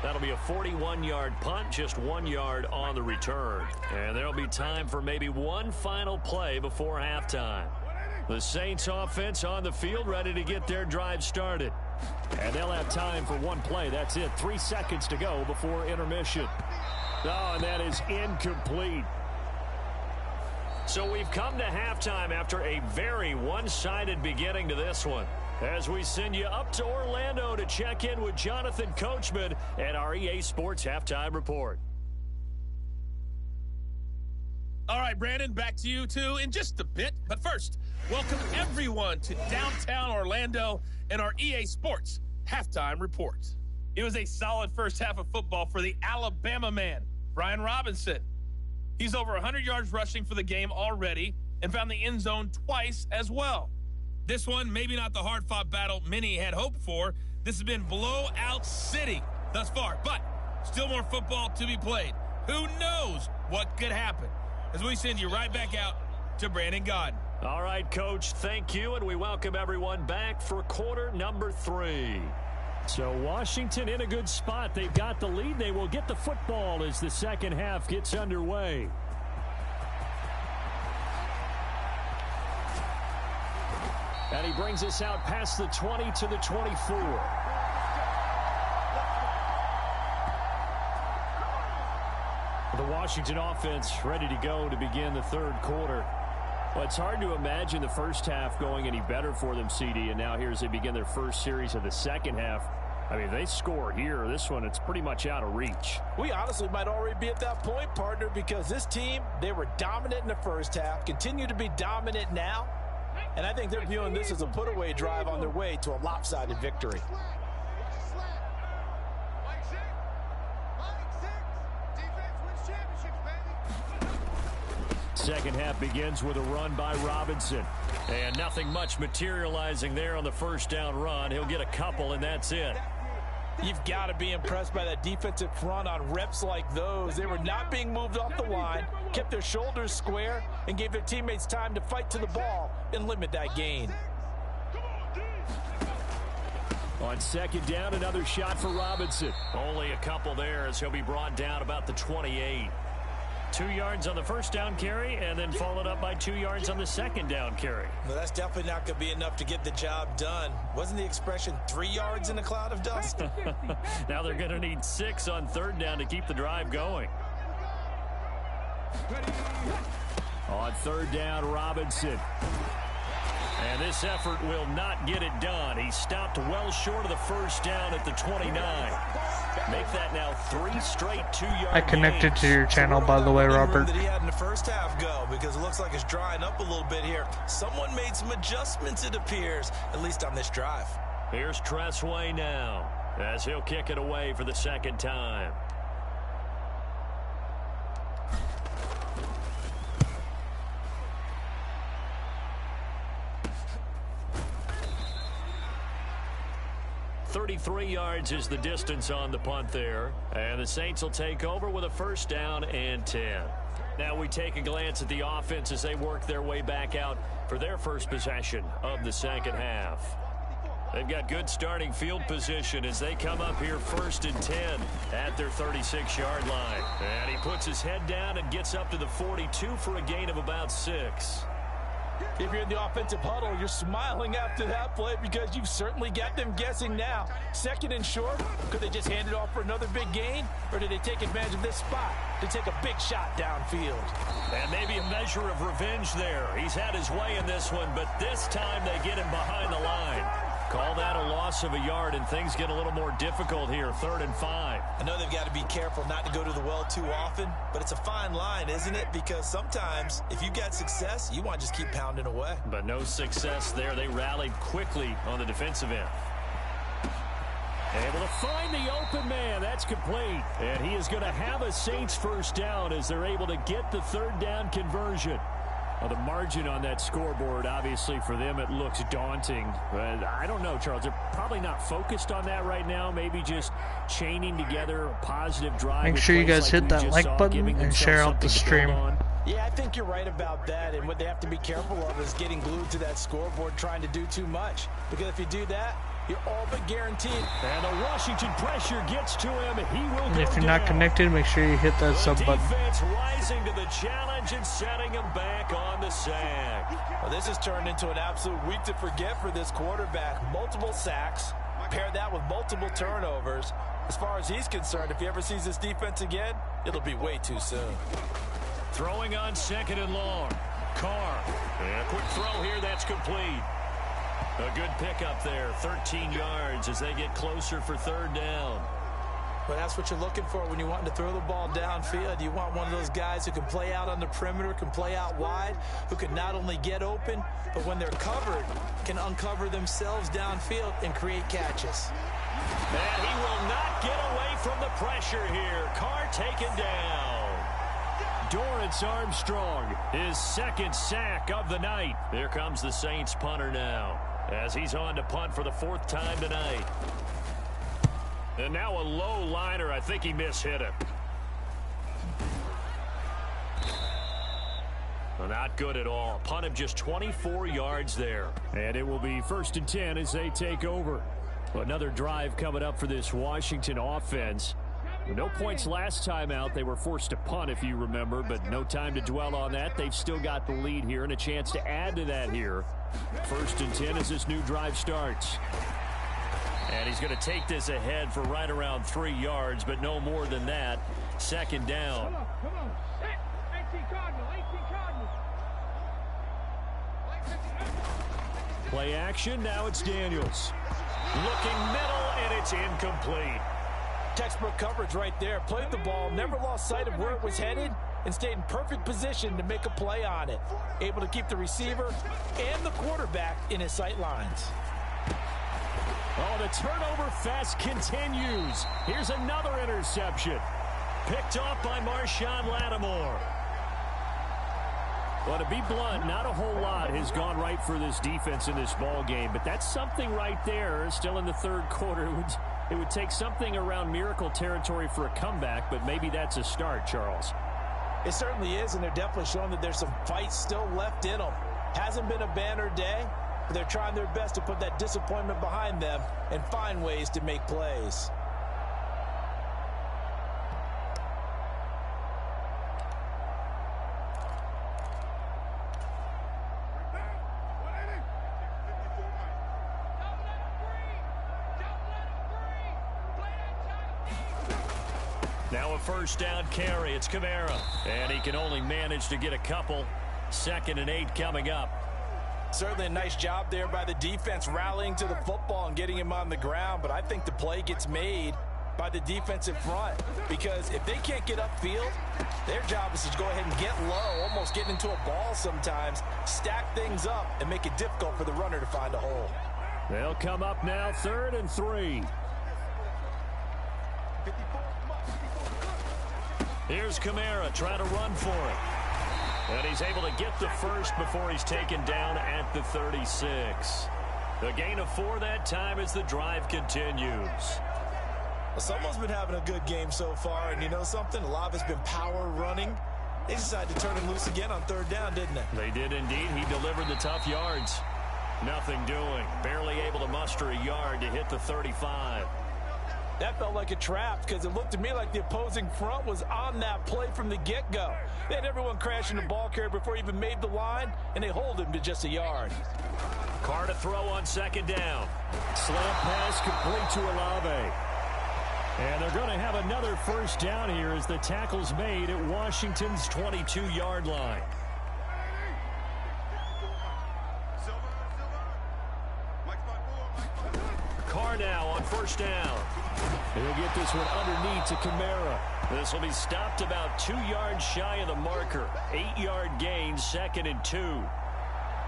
That'll be a 41-yard punt, just 1 yard on the return. And there'll be time for maybe one final play before halftime. The Saints offense on the field, ready to get their drive started. And they'll have time for one play. That's it. 3 seconds to go before intermission. Oh, and that is incomplete. So we've come to halftime after a very one-sided beginning to this one. As we send you up to Orlando to check in with Jonathan Coachman and our EA Sports Halftime Report. All right, Brandon, back to you, too, in just a bit. But first, welcome everyone to downtown Orlando and our EA Sports Halftime Report. It was a solid first half of football for the Alabama man, Brian Robinson. He's over 100 yards rushing for the game already and found the end zone twice as well. This one, maybe not the hard-fought battle many had hoped for. This has been blowout city thus far, but still more football to be played. Who knows what could happen? As we send you right back out to Brandon Gaudin. All right, Coach, thank you, and we welcome everyone back for quarter number 3. So Washington in a good spot. They've got the lead. They will get the football as the second half gets underway. And he brings us out past the 20 to the 24. The Washington offense ready to go to begin the third quarter. Well, it's hard to imagine the first half going any better for them, CD, and now here as they begin their first series of the second half. I mean, they score here. This one, it's pretty much out of reach. We honestly might already be at that point, partner, because this team, they were dominant in the first half, continue to be dominant now, and I think they're viewing this as a put-away drive on their way to a lopsided victory. Second half begins with a run by Robinson. And nothing much materializing there on the first down run. He'll get a couple, and that's it. You've got to be impressed by that defensive front on reps like those. They were not being moved off the line, kept their shoulders square, and gave their teammates time to fight to the ball and limit that gain. On second down, another shot for Robinson. Only a couple there as he'll be brought down about the 28. 2 yards on the first down carry, and then followed up by 2 yards on the second down carry. Well, that's definitely not going to be enough to get the job done. Wasn't the expression 3 yards in a cloud of dust? Now they're going to need 6 on third down to keep the drive going. On third down, Robinson. And this effort will not get it done. He stopped well short of the first down at the 29. Make that now 3 straight 2-yard I connected gains. to your channel, by the way, Robert. That he had in the first half go, because it looks like it's drying up a little bit here. Someone made some adjustments, it appears, at least on this drive. Here's Tressway now as he'll kick it away for the second time. .33 yards is the distance on the punt there. And the Saints will take over with a first down and 10. Now we take a glance at the offense as they work their way back out for their first possession of the second half. They've got good starting field position as they come up here first and 10 at their 36-yard line. And he puts his head down and gets up to the 42 for a gain of about 6. If you're in the offensive huddle, you're smiling after that play because you've certainly got them guessing now. Second and short, could they just hand it off for another big gain? Or did they take advantage of this spot to take a big shot downfield? And maybe a measure of revenge there. He's had his way in this one, but this time they get him behind the line. Call that a loss of a yard, and things get a little more difficult here. 3rd and 5. I know they've got to be careful not to go to the well too often, but it's a fine line, isn't it? Because sometimes if you got success, you want to just keep pounding away. But no success there. They rallied quickly on the defensive end. Able to find the open man. That's complete. And he is going to have a Saints first down as they're able to get the third down conversion. Well, the margin on that scoreboard, obviously, for them, it looks daunting. But I don't know, Charles. They're probably not focused on that right now. Maybe just chaining together a positive drive. Make sure you guys hit that like button and share out the stream. Yeah, I think you're right about that. And what they have to be careful of is getting glued to that scoreboard, trying to do too much. Because if you do that, you're all but guaranteed. And the Washington pressure gets to him. He will And go if you're down. not connected, make sure you hit that sub button. Defense rising to the challenge and setting him back on the sack. Well, this has turned into an absolute week to forget for this quarterback. Multiple sacks, pair that with multiple turnovers. As far as he's concerned, if he ever sees this defense again, it'll be way too soon. Throwing on 2nd and long. Carr. And a quick throw here. That's complete. A good pickup there. 13 yards as they get closer for third down. Well, that's what you're looking for when you want to throw the ball downfield. You want one of those guys who can play out on the perimeter, can play out wide, who can not only get open, but when they're covered, can uncover themselves downfield and create catches. And he will not get away from the pressure here. Carr taken down. Dorrance Armstrong, his 2nd sack of the night. Here comes the Saints punter now as he's on to punt for the 4th time tonight. And now a low liner. I think he mishit it. Well, not good at all. Punt of just 24 yards there. And it will be 1st and 10 as they take over. Another drive coming up for this Washington offense. No points last time out. They were forced to punt, if you remember, but no time to dwell on that. They've still got the lead here and a chance to add to that here. 1st and 10 as this new drive starts. And he's going to take this ahead for right around 3 yards, but no more than that. 2nd down. Come on. 18 Cardinal. Play action. Now it's Daniels. Looking middle, and It's incomplete. Textbook coverage right there. Played the ball, never lost sight of where it was headed, and stayed in perfect position to make a play on it. Able to keep the receiver and the quarterback in his sight lines. Oh, the turnover fest continues. Here's another interception. Picked off by Marshawn Lattimore. Well, to be blunt, not a whole lot has gone right for this defense in this ball game, but that's something right there. Still in the third quarter. It would take something around miracle territory for a comeback, but maybe that's a start, Charles. It certainly is, and they're definitely showing that there's some fight still left in them. Hasn't been a banner day, but they're trying their best to put that disappointment behind them and find ways to make plays. Now a first down carry. It's Kamara. And he can only manage to get a couple. 2nd and 8 coming up. Certainly a nice job there by the defense rallying to the football and getting him on the ground. But I think the play gets made by the defensive front. Because if they can't get upfield, their job is to go ahead and get low, almost getting into a ball sometimes, stack things up, and make it difficult for the runner to find a hole. They'll come up now 3rd and 3. Here's Kamara trying to run for it. And he's able to get the first before he's taken down at the 36. The gain of 4 that time as the drive continues. Well, someone's been having a good game so far, and you know something? A lot of it's been power running. They decided to turn him loose again on 3rd down, didn't they? They did indeed. He delivered the tough yards. Nothing doing. Barely able to muster a yard to hit the 35. That felt like a trap because it looked to me like the opposing front was on that play from the get-go. They had everyone crashing the ball carrier before he even made the line, and they hold him to just a yard. Carr to throw on 2nd down. Slant pass complete to Olave. And they're going to have another first down here as the tackle's made at Washington's 22-yard line. Carr now on 1st down. He'll get this one underneath to Kamara. This will be stopped about 2 yards shy of the marker. 8-yard gain, 2nd and 2.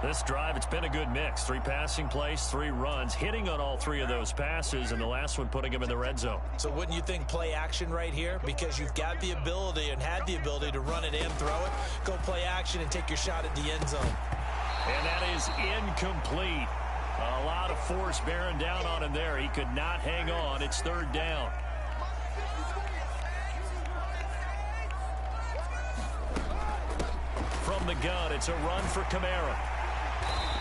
This drive, it's been a good mix. 3 passing plays, 3 runs, hitting on all 3 of those passes, and the last one putting him in the red zone. So wouldn't you think play action right here? Because you've got the ability and had the ability to run it and throw it. Go play action and take your shot at the end zone. And that is incomplete. A lot of force bearing down on him there. He could not hang on. It's 3rd down. From the gun, it's a run for Kamara.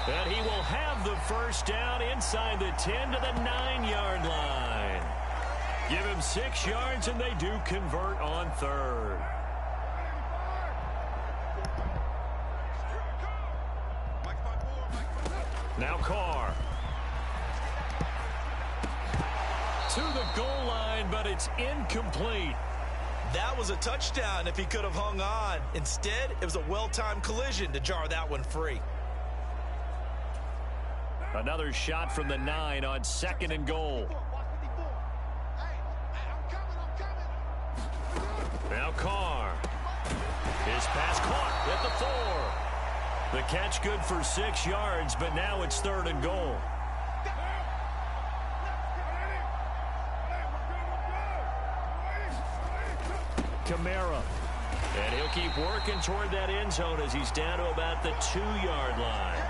And he will have the first down inside the 10 to the 9-yard line. Give him 6 yards, and they do convert on 3rd. Now Carr. To the goal line, but it's incomplete. That was a touchdown if he could have hung on. Instead, it was a well-timed collision to jar that one free. Another shot from the 9 on 2nd and goal. Now Carr. His pass caught at the 4. The catch good for 6 yards, but now it's 3rd and goal. Kamara. And he'll keep working toward that end zone as he's down to about the 2-yard line.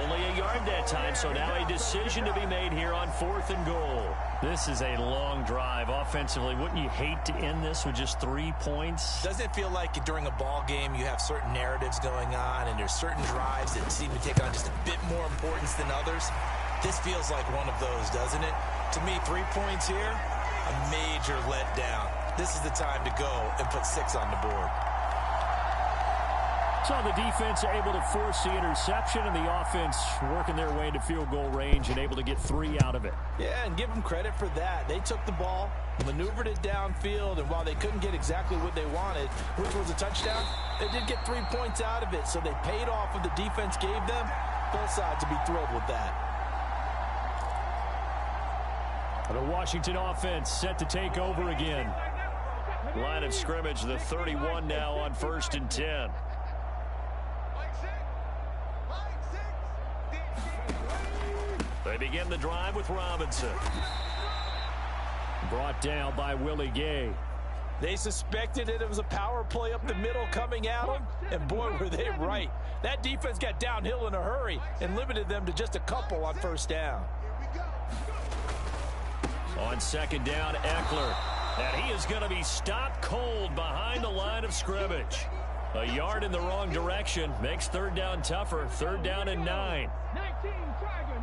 Only a yard that time, so now a decision to be made here on 4th and goal. This is a long drive offensively. Wouldn't you hate to end this with just 3 points? Doesn't it feel like during a ball game you have certain narratives going on and there's certain drives that seem to take on just a bit more importance than others? This feels like one of those, doesn't it? To me, 3 points here, a major letdown. This is the time to go and put 6 on the board. So the defense able to force the interception, and the offense working their way into field goal range and able to get 3 out of it. Yeah, and give them credit for that. They took the ball, maneuvered it downfield, and while they couldn't get exactly what they wanted, which was a touchdown, they did get 3 points out of it, so they paid off what the defense gave them. Both sides to be thrilled with that. The Washington offense set to take over again. Line of scrimmage, the 31 now on 1st and 10. They begin the drive with Robinson. Brought down by Willie Gay. They suspected it was a power play up the middle coming at them, and boy, were they right. That defense got downhill in a hurry and limited them to just a couple on 1st down. On 2nd down, Eckler. And he is going to be stopped cold behind the line of scrimmage. A yard in the wrong direction makes 3rd down tougher. 3rd down and 9. 19 Tiger.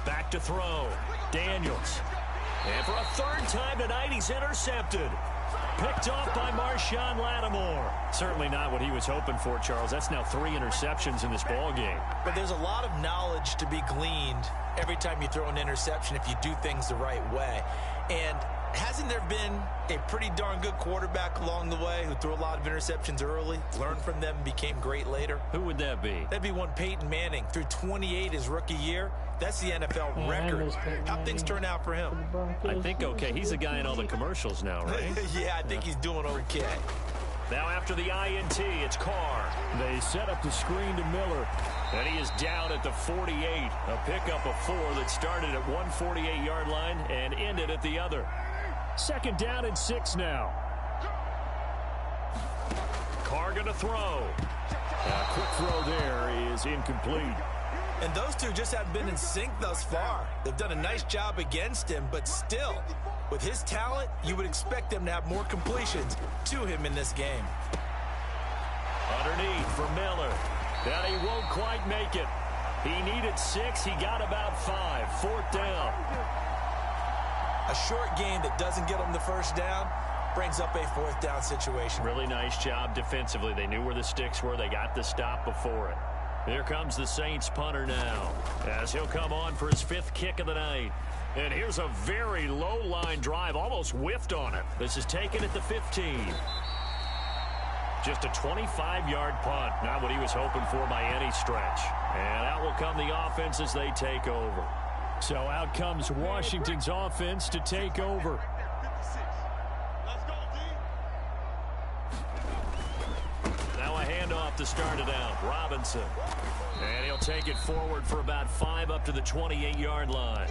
Back to throw. Daniels. And for a 3rd time tonight, he's intercepted. Picked off by Marshawn Lattimore. Certainly not what he was hoping for, Charles. That's now 3 interceptions in this ball game. But there's a lot of knowledge to be gleaned every time you throw an interception if you do things the right way. And hasn't there been a pretty darn good quarterback along the way who threw a lot of interceptions early, learned from them, and became great later? Who would that be? That'd be one Peyton Manning. Threw 28 his rookie year. That's the NFL record. How'd things turn out for him? I think okay. He's the guy in all the commercials now, right? Yeah, I think he's doing okay. Now after the INT, it's Carr. They set up the screen to Miller. And he is down at the 48. A pickup of 4 that started at one 48-yard line and ended at the other. 2nd down and 6 now. Carr going to throw. A quick throw there is incomplete. And those two just haven't been in sync thus far. They've done a nice job against him, but still, with his talent, you would expect them to have more completions to him in this game. Underneath for Miller. That he won't quite make it. He needed 6. He got about 5. 4th down. A short game that doesn't get him the 1st down brings up a 4th down situation. Really nice job defensively. They knew where the sticks were. They got the stop before it. Here comes the Saints punter now, as he'll come on for his 5th kick of the night. And here's a very low-line drive, almost whiffed on it. This is taken at the 15. Just a 25-yard punt, not what he was hoping for by any stretch. And out will come the offense as they take over. So out comes Washington's offense to take over. Now a handoff to start it out. Robinson. And he'll take it forward for about 5 up to the 28-yard line.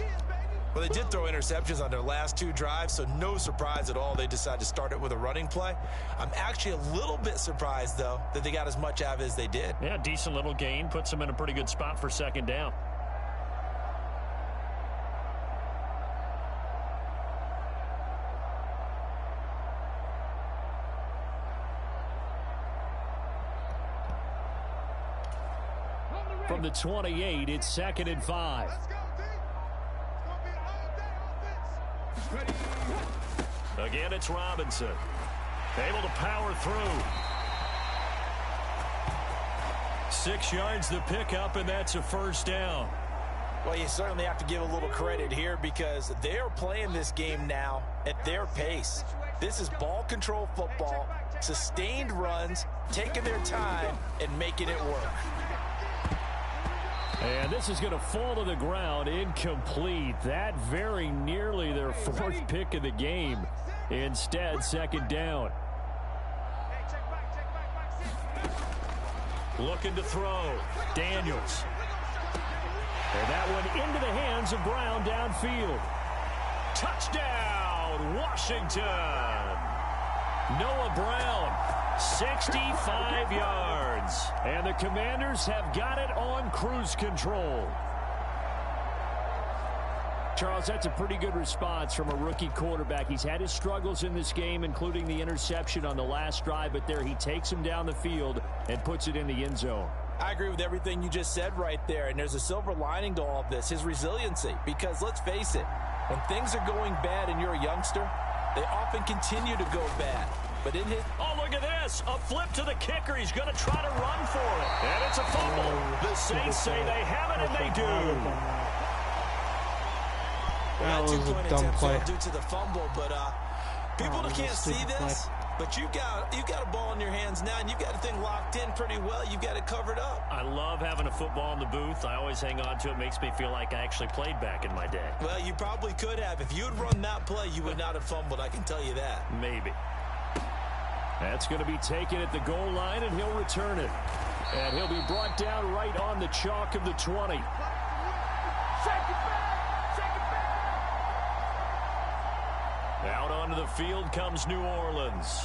Well, they did throw interceptions on their last 2 drives, so no surprise at all they decided to start it with a running play. I'm actually a little bit surprised, though, that they got as much out of it as they did. Yeah, decent little gain. Puts them in a pretty good spot for 2nd down. From the 28, it's 2nd and 5. Again, it's Robinson. Able to power through. 6 yards the pickup, and that's a 1st down. Well, you certainly have to give a little credit here because they're playing this game now at their pace. This is ball control football, sustained runs, taking their time, and making it work. And this is going to fall to the ground incomplete. That very nearly their 4th pick of the game. Instead, 2nd down. Looking to throw. Daniels. And that one into the hands of Brown downfield. Touchdown, Washington. Noah Brown, 65 yards. And the Commanders have got it on cruise control. Charles, that's a pretty good response from a rookie quarterback. He's had his struggles in this game, including the interception on the last drive, but there he takes him down the field and puts it in the end zone. I agree with everything you just said right there, and there's a silver lining to all of this, his resiliency. Because let's face it, when things are going bad and you're a youngster, they often continue to go bad. But in his... Oh, look at this. A flip to the kicker. He's going to try to run for it. And it's a fumble. The Saints say they have it, and they do. That was a dumb play. Due to the fumble, but people who can't see this, But you've got a ball in your hands now, and you've got the thing locked in pretty well. You've got it covered up. I love having a football in the booth. I always hang on to it. It makes me feel like I actually played back in my day. Well, you probably could have. If you had run that play, you would not have fumbled. I can tell you that. Maybe. That's going to be taken at the goal line, and he'll return it. And he'll be brought down right on the chalk of the 20. Out onto the field comes New Orleans.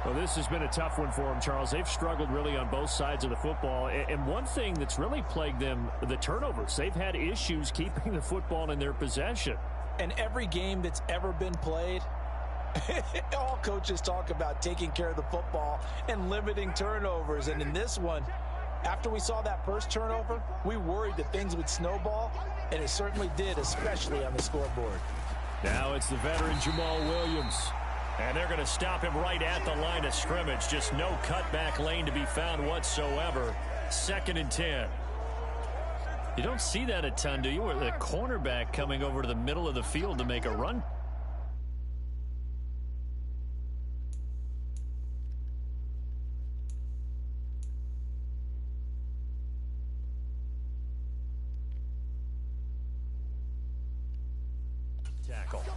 Well, this has been a tough one for them, Charles. They've struggled really on both sides of the football. And one thing that's really plagued them, the turnovers. They've had issues keeping the football in their possession. And every game that's ever been played, all coaches talk about taking care of the football and limiting turnovers. And in this one, after we saw that first turnover, we worried that things would snowball, and it certainly did, especially on the scoreboard. Now it's the veteran Jamal Williams. And they're going to stop him right at the line of scrimmage. Just no cutback lane to be found whatsoever. 2nd and 10. You don't see that a ton, do you? Where the cornerback coming over to the middle of the field to make a run.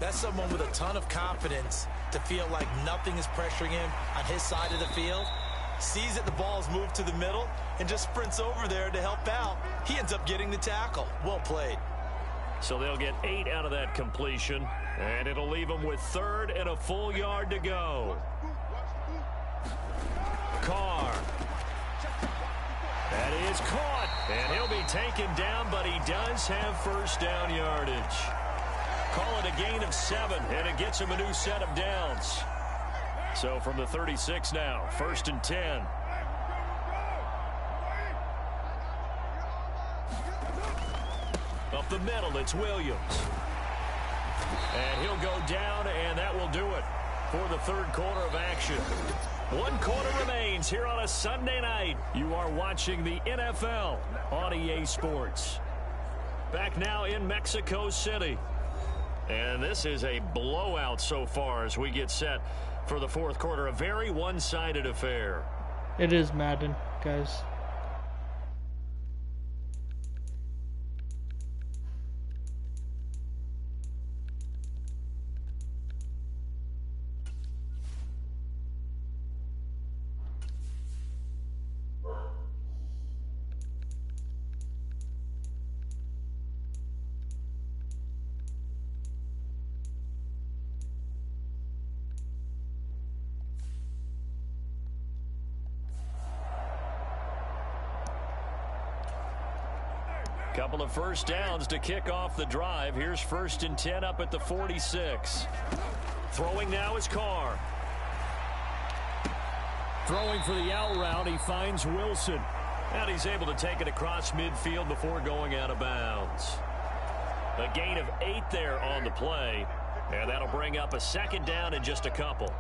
That's someone with a ton of confidence to feel like nothing is pressuring him on his side of the field. Sees that the ball's moved to the middle and just sprints over there to help out. He ends up getting the tackle. Well played. So they'll get 8 out of that completion, and it'll leave them with 3rd and a full yard to go. Carr. That is caught, and he'll be taken down, but he does have first down yardage. Call it a gain of 7, and it gets him a new set of downs. So from the 36 now, 1st and 10. Up the middle, it's Williams. And he'll go down, and that will do it for the 3rd quarter of action. 1 quarter remains here on a Sunday night. You are watching the NFL on EA Sports. Back now in Mexico City. And this is a blowout so far as we get set for the 4th quarter. A very one-sided affair. It is Madden, guys. Couple of first downs to kick off the drive. Here's 1st and 10 up at the 46. Throwing now is Carr. Throwing for the out route, he finds Wilson. And he's able to take it across midfield before going out of bounds. A gain of 8 there on the play. And that'll bring up a 2nd down in just a couple.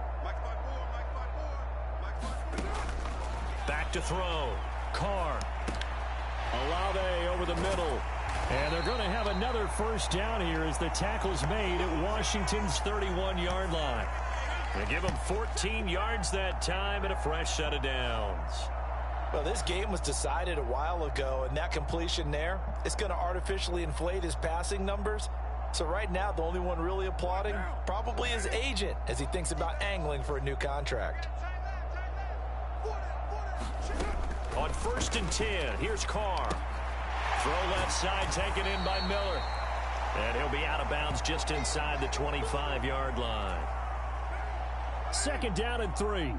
Back to throw. Carr. Olave over the middle. And they're going to have another first down here as the tackle's made at Washington's 31-yard line. They give him 14 yards that time and a fresh set of downs. Well, this game was decided a while ago, and that completion there is going to artificially inflate his passing numbers. So right now, the only one really applauding probably his agent as he thinks about angling for a new contract. On 1st and 10, here's Carr. Throw left side taken in by Miller. And he'll be out of bounds just inside the 25-yard line. 2nd down and 3.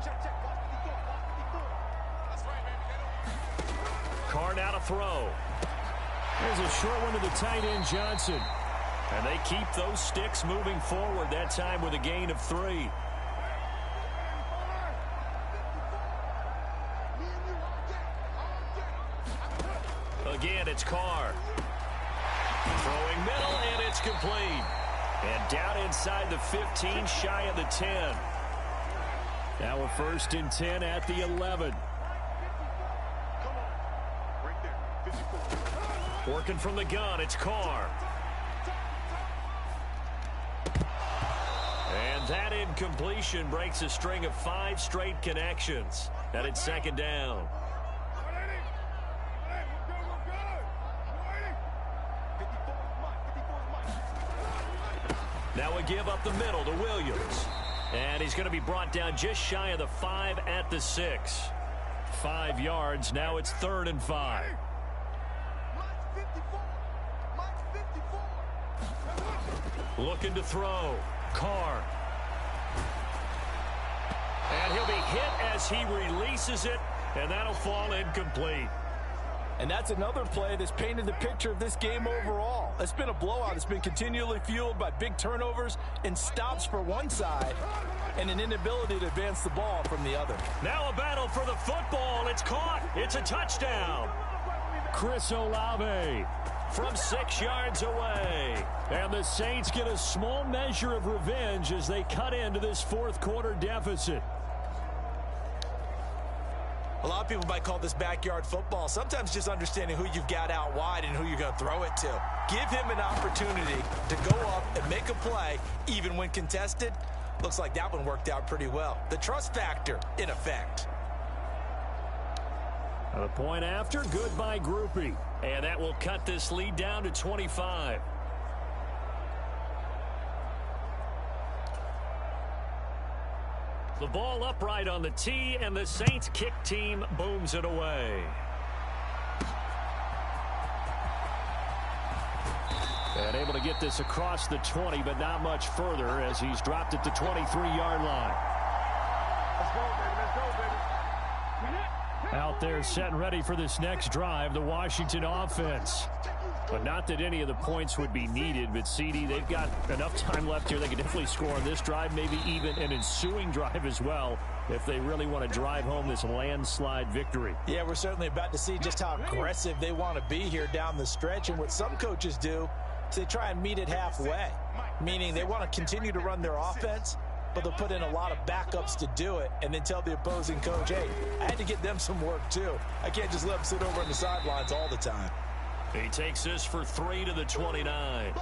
Carr now to throw. There's a short one to the tight end, Johnson. And they keep those sticks moving forward, that time with a gain of 3. Again, it's Carr. Throwing middle, and it's complete. And down inside the 15, shy of the 10. Now a 1st and 10 at the 11. Working from the gun, it's Carr. And that incompletion breaks a string of 5 straight connections. And it's second down. Now a give up the middle to Williams. And he's going to be brought down just shy of the 5 at the 6. 5 yards. Now it's 3rd and 5. Looking to throw. Carr. And he'll be hit as he releases it, and that'll fall incomplete. And that's another play that's painted the picture of this game overall. It's been a blowout. It's been continually fueled by big turnovers and stops for one side and an inability to advance the ball from the other. Now a battle for the football. It's caught. It's a touchdown. Chris Olave from 6 yards away. And the Saints get a small measure of revenge as they cut into this fourth quarter deficit. A lot of people might call this backyard football. Sometimes just understanding who you've got out wide and who you're going to throw it to. Give him an opportunity to go up and make a play, even when contested. Looks like that one worked out pretty well. The trust factor in effect. The point after, good by Groupie. And that will cut this lead down to 25. The ball upright on the tee, and the Saints kick team booms it away. And able to get this across the 20, but not much further as he's dropped it to 23-yard line. Let's go, baby. Let's go, baby. Out there setting ready for this next drive, the Washington offense. But not that any of the points would be needed, but CD, they've got enough time left here. They can definitely score on this drive, maybe even an ensuing drive as well, if they really want to drive home this landslide victory. Yeah, we're certainly about to see just how aggressive they want to be here down the stretch. And what some coaches do is they try and meet it halfway, meaning they want to continue to run their offense, but they'll put in a lot of backups to do it and then tell the opposing coach, hey, I had to get them some work too. I can't just let them sit over on the sidelines all the time. He takes this for 3 to the 29.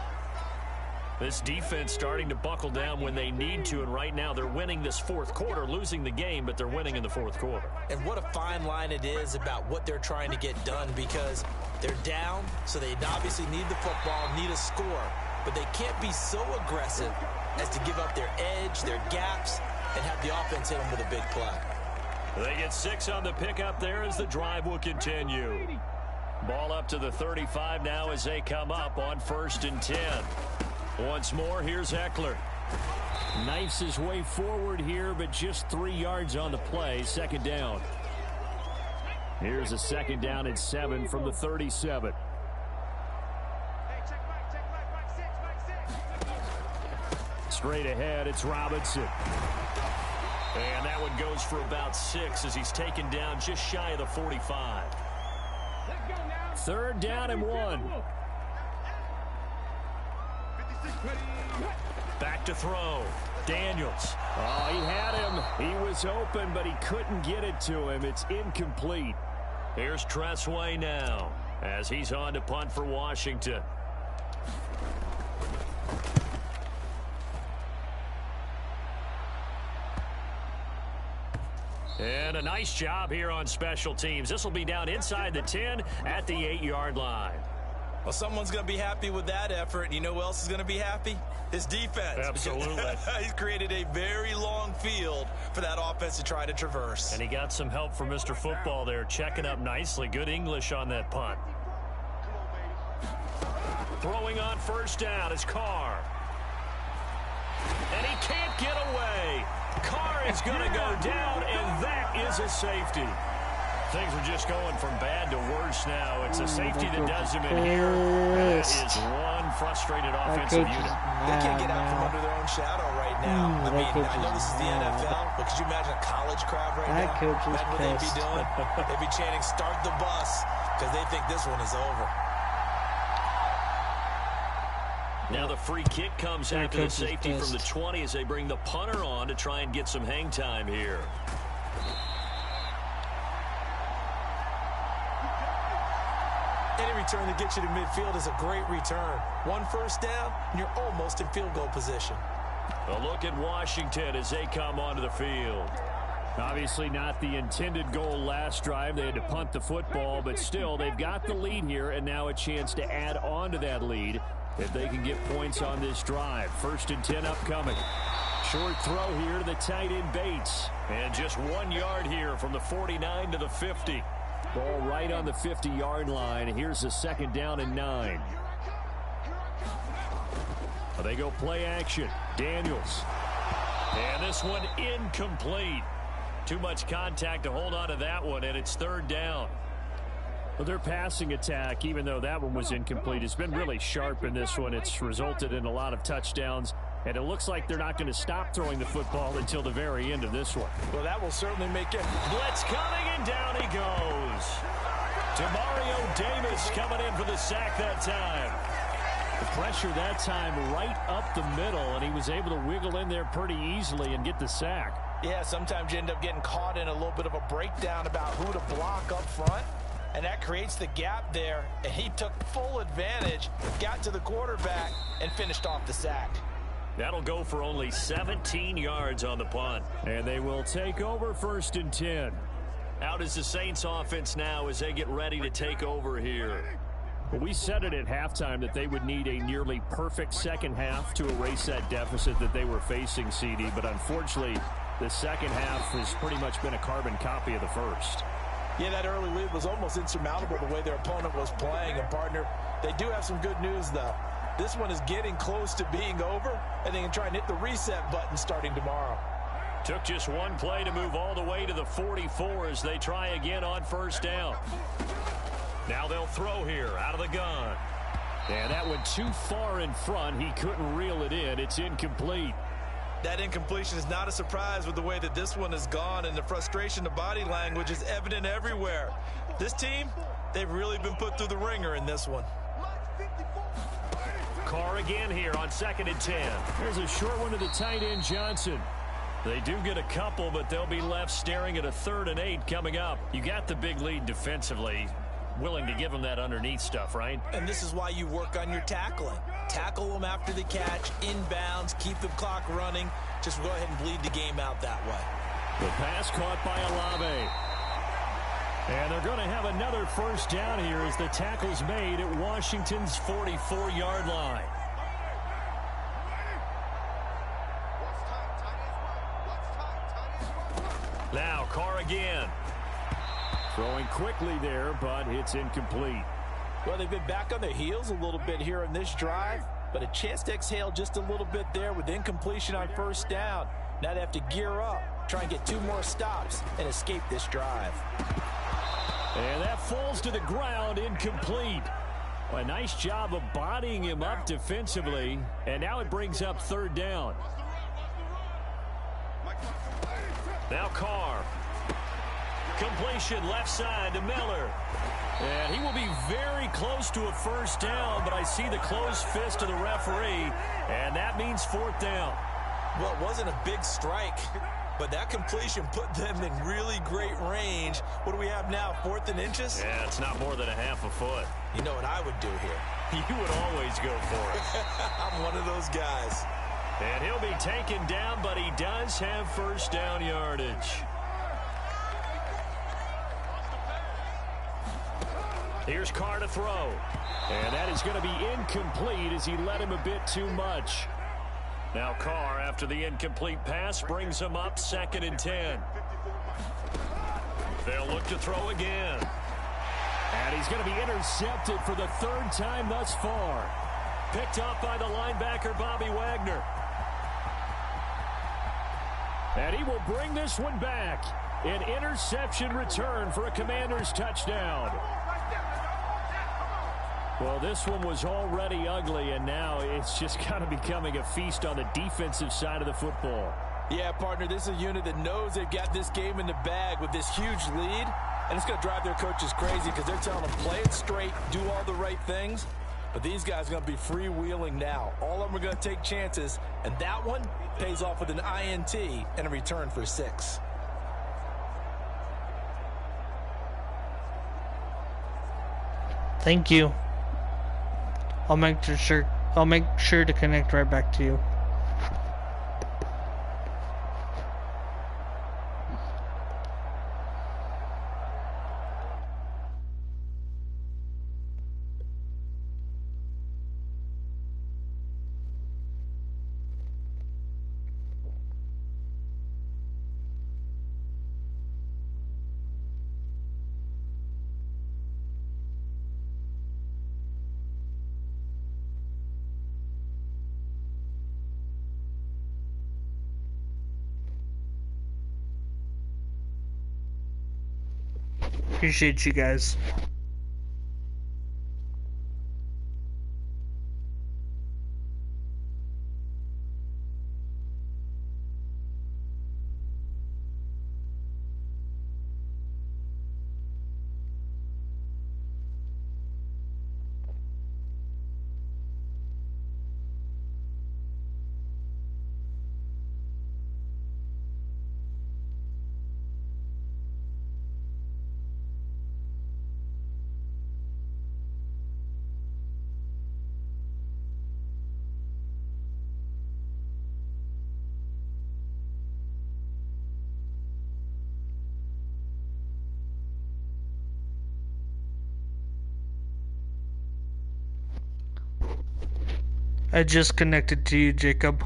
This defense starting to buckle down when they need to, and right now they're winning this fourth quarter, losing the game, but they're winning in the fourth quarter. And what a fine line it is about what they're trying to get done, because they're down, so they obviously need the football, need a score, but they can't be so aggressive as to give up their edge, their gaps, and have the offense hit them with a big play. They get 6 on the pickup there as the drive will continue. Ball up to the 35 now as they come up on 1st and 10. Once more, here's Eckler. Knifes his way forward here, but just 3 yards on the play. 2nd down. Here's a 2nd down and 7 from the 37. Straight ahead, it's Robinson. And that one goes for about 6 as he's taken down just shy of the 45. 3rd down and 1. Back to throw. Daniels. Oh, he had him. He was open, but he couldn't get it to him. It's incomplete. Here's Tressway now as he's on to punt for Washington. And a nice job here on special teams. This will be down inside the 10 at the 8-yard line. Well, someone's going to be happy with that effort. And you know who else is going to be happy? His defense. Absolutely. He's created a very long field for that offense to try to traverse. And he got some help from Mr. Football there, checking up nicely. Good English on that punt. Throwing on 1st down is Carr. And he can't get away. Carr is going to go down, and that is a safety. Things are just going from bad to worse now. It's a safety that does him in here. That is one frustrated offensive unit. They can't get out from under their own shadow right now. I mean, I know this is the NFL, but could you imagine a college crowd right now? Imagine what they'd be doing. They'd be chanting, "Start the bus," because they think this one is over. Now the free kick comes after the safety from the 20 as they bring the punter on to try and get some hang time here. Any return that gets you to midfield is a great return. 1 first down, and you're almost in field goal position. A look at Washington as they come onto the field. Obviously not the intended goal last drive. They had to punt the football, but still they've got the lead here, and now a chance to add on to that lead if they can get points on this drive. 1st and 10 upcoming. Short throw here to the tight end Bates. And just 1 yard here from the 49 to the 50. Ball right on the 50-yard line. Here's a 2nd down and 9. They go play action. Daniels. And this one incomplete. Too much contact to hold on to that one, and it's 3rd down. Well, their passing attack, even though that one was incomplete, has been really sharp in this one. It's resulted in a lot of touchdowns, and it looks like they're not going to stop throwing the football until the very end of this one. Well, that will certainly make it. Blitz coming, and down he goes. Demario Davis coming in for the sack that time. The pressure that time right up the middle, and he was able to wiggle in there pretty easily and get the sack. Yeah, sometimes you end up getting caught in a little bit of a breakdown about who to block up front, and that creates the gap there, and he took full advantage, got to the quarterback, and finished off the sack. That'll go for only 17 yards on the punt. And they will take over 1st and 10. How does the Saints offense now as they get ready to take over here? Well, we said it at halftime that they would need a nearly perfect second half to erase that deficit that they were facing, CD. But unfortunately, the second half has pretty much been a carbon copy of the first. Yeah, that early lead was almost insurmountable the way their opponent was playing. And, partner, they do have some good news, though. This one is getting close to being over, and they can try and hit the reset button starting tomorrow. Took just one play to move all the way to the 44 as they try again on 1st down. Now they'll throw here out of the gun. And that went too far in front. He couldn't reel it in. It's incomplete. That incompletion is not a surprise with the way that this one has gone, and the frustration, the body language is evident everywhere. This team, they've really been put through the ringer in this one. Carr again here on 2nd and 10. There's a short one to the tight end, Johnson. They do get a couple, but they'll be left staring at a 3rd and 8 coming up. You got the big lead defensively. Willing to give them that underneath stuff, right? And this is why you work on your tackling. Tackle them after the catch, inbounds, keep the clock running. Just go ahead and bleed the game out that way. The pass caught by Olave. And they're going to have another 1st down here as the tackle's made at Washington's 44-yard line. Now Carr again. Throwing quickly there, but it's incomplete. Well, they've been back on their heels a little bit here on this drive, but a chance to exhale just a little bit there with incompletion on 1st down. Now they have to gear up, try and get 2 more stops, and escape this drive. And that falls to the ground, incomplete. Well, a nice job of bodying him up defensively, and now it brings up 3rd down. Now Carr. Completion left side to Miller. And he will be very close to a 1st down, but I see the closed fist of the referee, and that means 4th down. Well, it wasn't a big strike, but that completion put them in really great range. What do we have now, 4th and inches? Yeah, it's not more than a half a foot. You know what I would do here? You would always go for it. I'm one of those guys. And he'll be taken down, but he does have 1st down yardage. Here's Carr to throw. And that is going to be incomplete as he led him a bit too much. Now Carr, after the incomplete pass, brings him up 2nd and 10. They'll look to throw again. And he's going to be intercepted for the 3rd time thus far. Picked up by the linebacker, Bobby Wagner. And he will bring this one back. An interception return for a Commanders touchdown. Well, this one was already ugly, and now it's just kind of becoming a feast on the defensive side of the football. Yeah, partner, this is a unit that knows they've got this game in the bag with this huge lead, and it's going to drive their coaches crazy because they're telling them play it straight, do all the right things. But these guys are going to be freewheeling now. All of them are going to take chances, and that one pays off with an INT and a return for 6. Thank you. I'll make sure to connect right back to you. Appreciate you guys. I just connected to you, Jacob.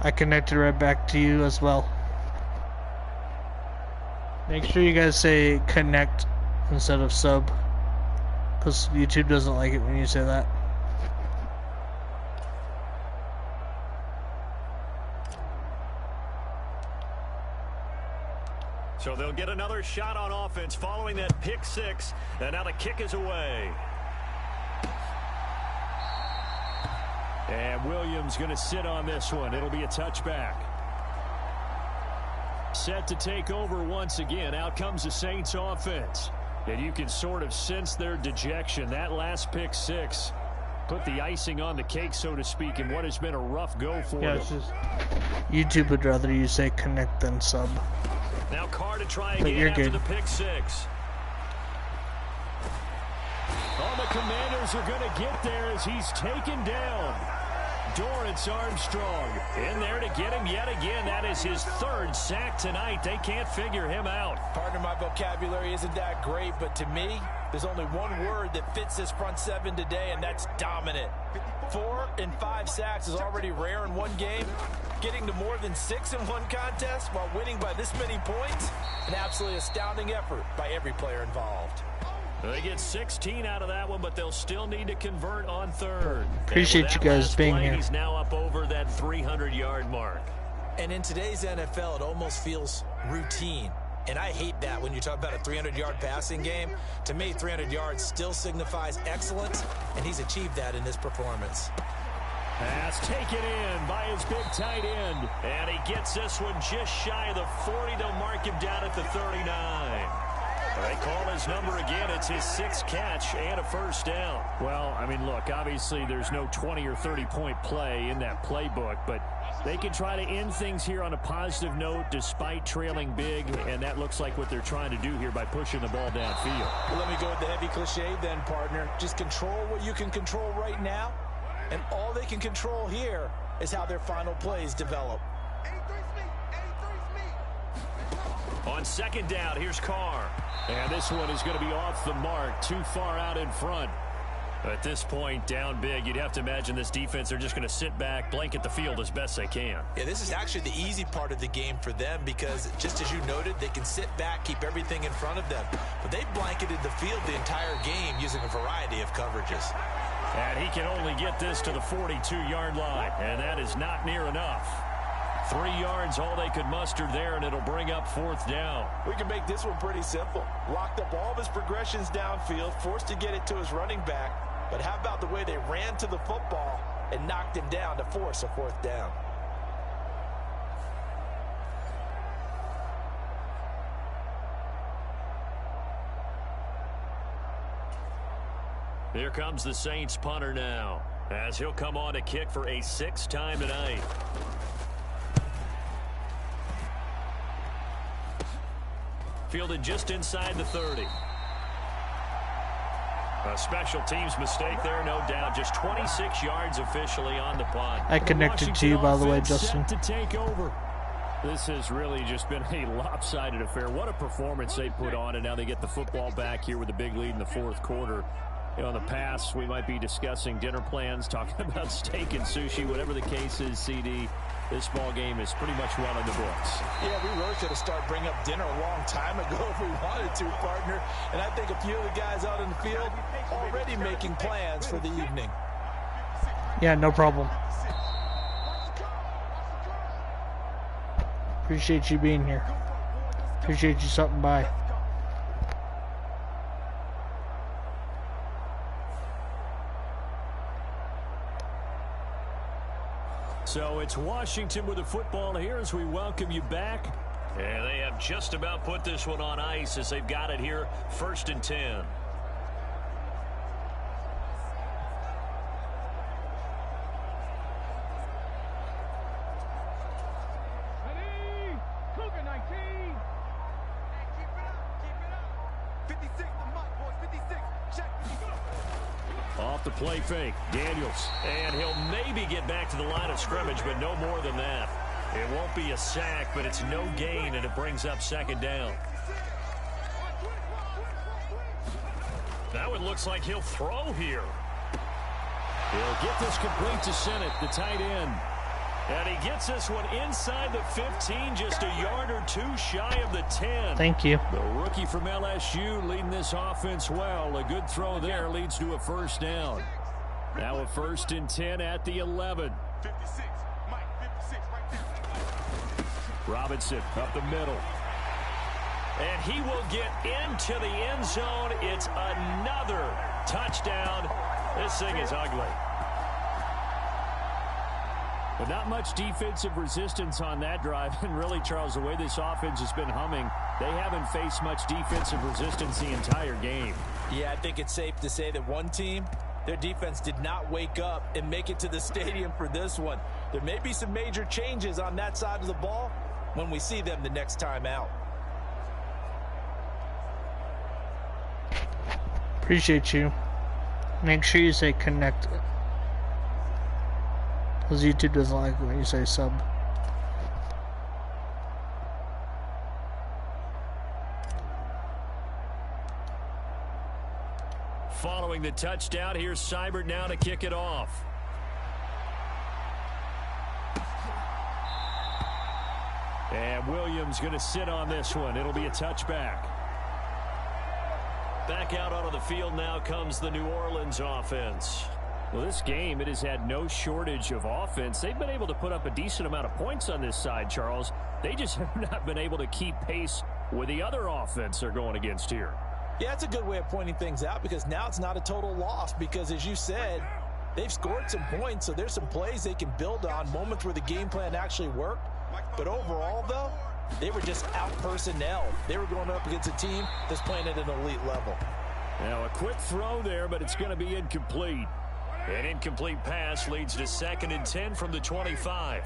I connected right back to you as well. Make sure you guys say connect instead of sub, because YouTube doesn't like it when you say that. So they'll get another shot on offense following that pick six, and now the kick is away. And Williams going to sit on this one. It'll be a touchback. Set to take over once again. Out comes the Saints offense. And you can sort of sense their dejection. That last pick six put the icing on the cake, so to speak, in what has been a rough go for them. Just, YouTube would rather you say connect than sub. Now Carr to try again after the pick six. Oh, the Commanders are going to get there as he's taken down. Dorrance Armstrong in there to get him yet again. That is his third sack tonight. They can't figure him out. Partner, my vocabulary isn't that great, but to me, there's only one word that fits this front seven today, and that's dominant. 4 and 5 sacks is already rare in one game. Getting to more than 6 in one contest while winning by this many points, an absolutely astounding effort by every player involved. They get 16 out of that one, but they'll still need to convert on third. Appreciate you guys being here. He's now up over that 300-yard mark. And in today's NFL, it almost feels routine. And I hate that when you talk about a 300-yard passing game. To me, 300 yards still signifies excellence, and he's achieved that in this performance. Pass taken in by his big tight end. And he gets this one just shy of the 40. They'll mark him down at the 39. They call his number again. It's his 6th catch and a first down. Well, I mean, look, obviously there's no 20 or 30-point play in that playbook, but they can try to end things here on a positive note despite trailing big, and that looks like what they're trying to do here by pushing the ball downfield. Well, let me go with the heavy cliche then, partner. Just control what you can control right now, and all they can control here is how their final plays develop. On second down, here's Carr. And this one is going to be off the mark, too far out in front. At this point, down big, you'd have to imagine this defense, they're just going to sit back, blanket the field as best they can. Yeah, this is actually the easy part of the game for them because, just as you noted, they can sit back, keep everything in front of them. But they've blanketed the field the entire game using a variety of coverages. And he can only get this to the 42-yard line, and that is not near enough. 3 yards, all they could muster there, and it'll bring up 4th down. We can make this one pretty simple. Locked up all of his progressions downfield, forced to get it to his running back. But how about the way they ran to the football and knocked him down to force a 4th down? Here comes the Saints punter now, as he'll come on to kick for a 6th time tonight. Fielded just inside the 30. A special teams mistake there, no doubt. Just 26 yards officially on the punt. I connected to you, by the way, Justin. To take over. This has really just been a lopsided affair. What a performance they put on, and now they get the football back here with a big lead in the 4th quarter. You know, in the past, we might be discussing dinner plans, talking about steak and sushi, whatever the case is, CD. This ball game is pretty much well in the books. Yeah, we really should have started bringing up dinner a long time ago if we wanted to, partner. And I think a few of the guys out in the field already making plans for the evening. Yeah, no problem. Appreciate you being here. Appreciate you stopping by. So it's Washington with the football here as we welcome you back. And they have just about put this one on ice as they've got it here, 1st and 10. Ready? Cougar 19. Keep it up. 56 the mark, boys. 56. Check. Off the play fake, Daniels. And he'll maybe get back to the line of scrimmage, but no more than that. It won't be a sack, but it's no gain, and it brings up 2nd down. Now it looks like he'll throw here. He'll get this complete to Sennett, the tight end. And he gets this one inside the 15, just a yard or 2 shy of the 10. Thank you. The rookie from LSU leading this offense well. A good throw there leads to a 1st down. Now a 1st and 10 at the 11. 56. Mike, 56 right there. Robinson up the middle. And he will get into the end zone. It's another touchdown. This thing is ugly. But not much defensive resistance on that drive. And really, Charles, the way this offense has been humming, they haven't faced much defensive resistance the entire game. Yeah, I think it's safe to say that one team, their defense did not wake up and make it to the stadium for this one. There may be some major changes on that side of the ball when we see them the next time out. Appreciate you. Make sure you say connect. Because YouTube doesn't like it when you say sub. Following the touchdown, here's Seibert now to kick it off. And Williams going to sit on this one. It'll be a touchback. Back out onto the field now comes the New Orleans offense. Well, this game, it has had no shortage of offense. They've been able to put up a decent amount of points on this side, Charles. They just have not been able to keep pace with the other offense they're going against here. Yeah, it's a good way of pointing things out because now it's not a total loss because, as you said, they've scored some points, so there's some plays they can build on, moments where the game plan actually worked. But overall, though, they were just out-personnel. They were going up against a team that's playing at an elite level. Now, a quick throw there, but it's going to be incomplete. An incomplete pass leads to 2nd and 10 from the 25.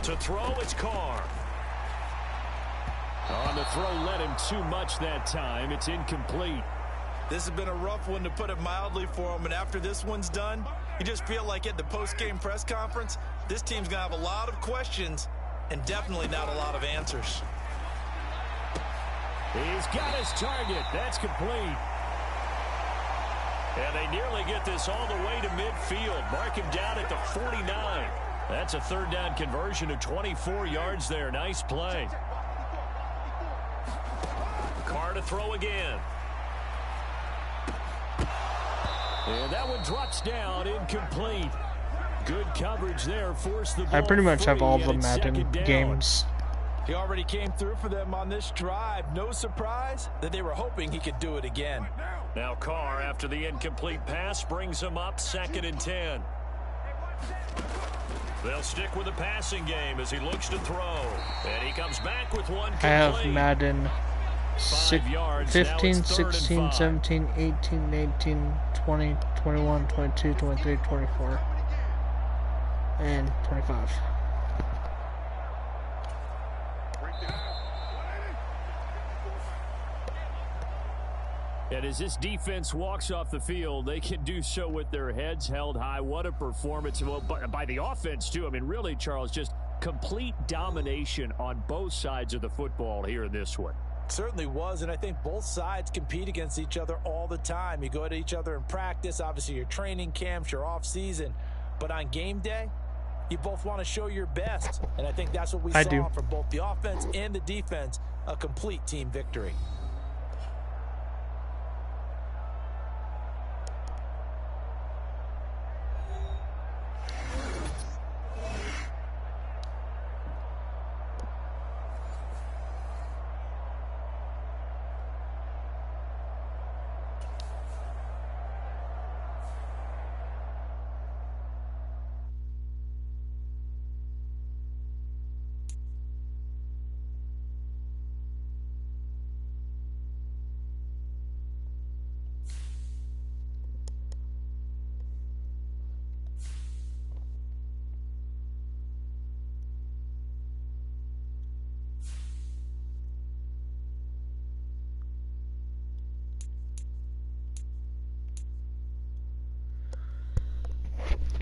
To throw, it's Carr. On the throw, led him too much that time. It's incomplete. This has been a rough one, to put it mildly, for him. And after this one's done, you just feel like at the post-game press conference, this team's going to have a lot of questions and definitely not a lot of answers. He's got his target. That's complete. And they nearly get this all the way to midfield. Mark him down at the 49. That's a 3rd down conversion of 24 yards there. Nice play. Carr to throw again. And that one drops down, incomplete. Good coverage there, forced the ball. I pretty much have all free, the and it's Madden 2nd down. games. He already came through for them on this drive. No surprise that they were hoping he could do it again. Now Carr, after the incomplete pass, brings him up 2nd and 10. They'll stick with the passing game as he looks to throw. And he comes back with one complete. I have Madden 5 yards. 15, 16, 17, 18, 19, 20, 21, 22, 23, 24, and 25. And as this defense walks off the field, they can do so with their heads held high. What a performance by the offense, too. I mean, really, Charles, just complete domination on both sides of the football here in this one. Certainly was, and I think both sides compete against each other all the time. You go at each other in practice, obviously your training camps, your off-season, but on game day, you both want to show your best, and I think that's what we saw from both the offense and the defense, a complete team victory.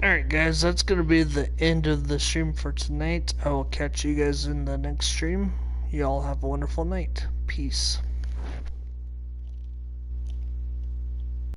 Alright guys, that's going to be the end of the stream for tonight. I will catch you guys in the next stream. Y'all have a wonderful night. Peace.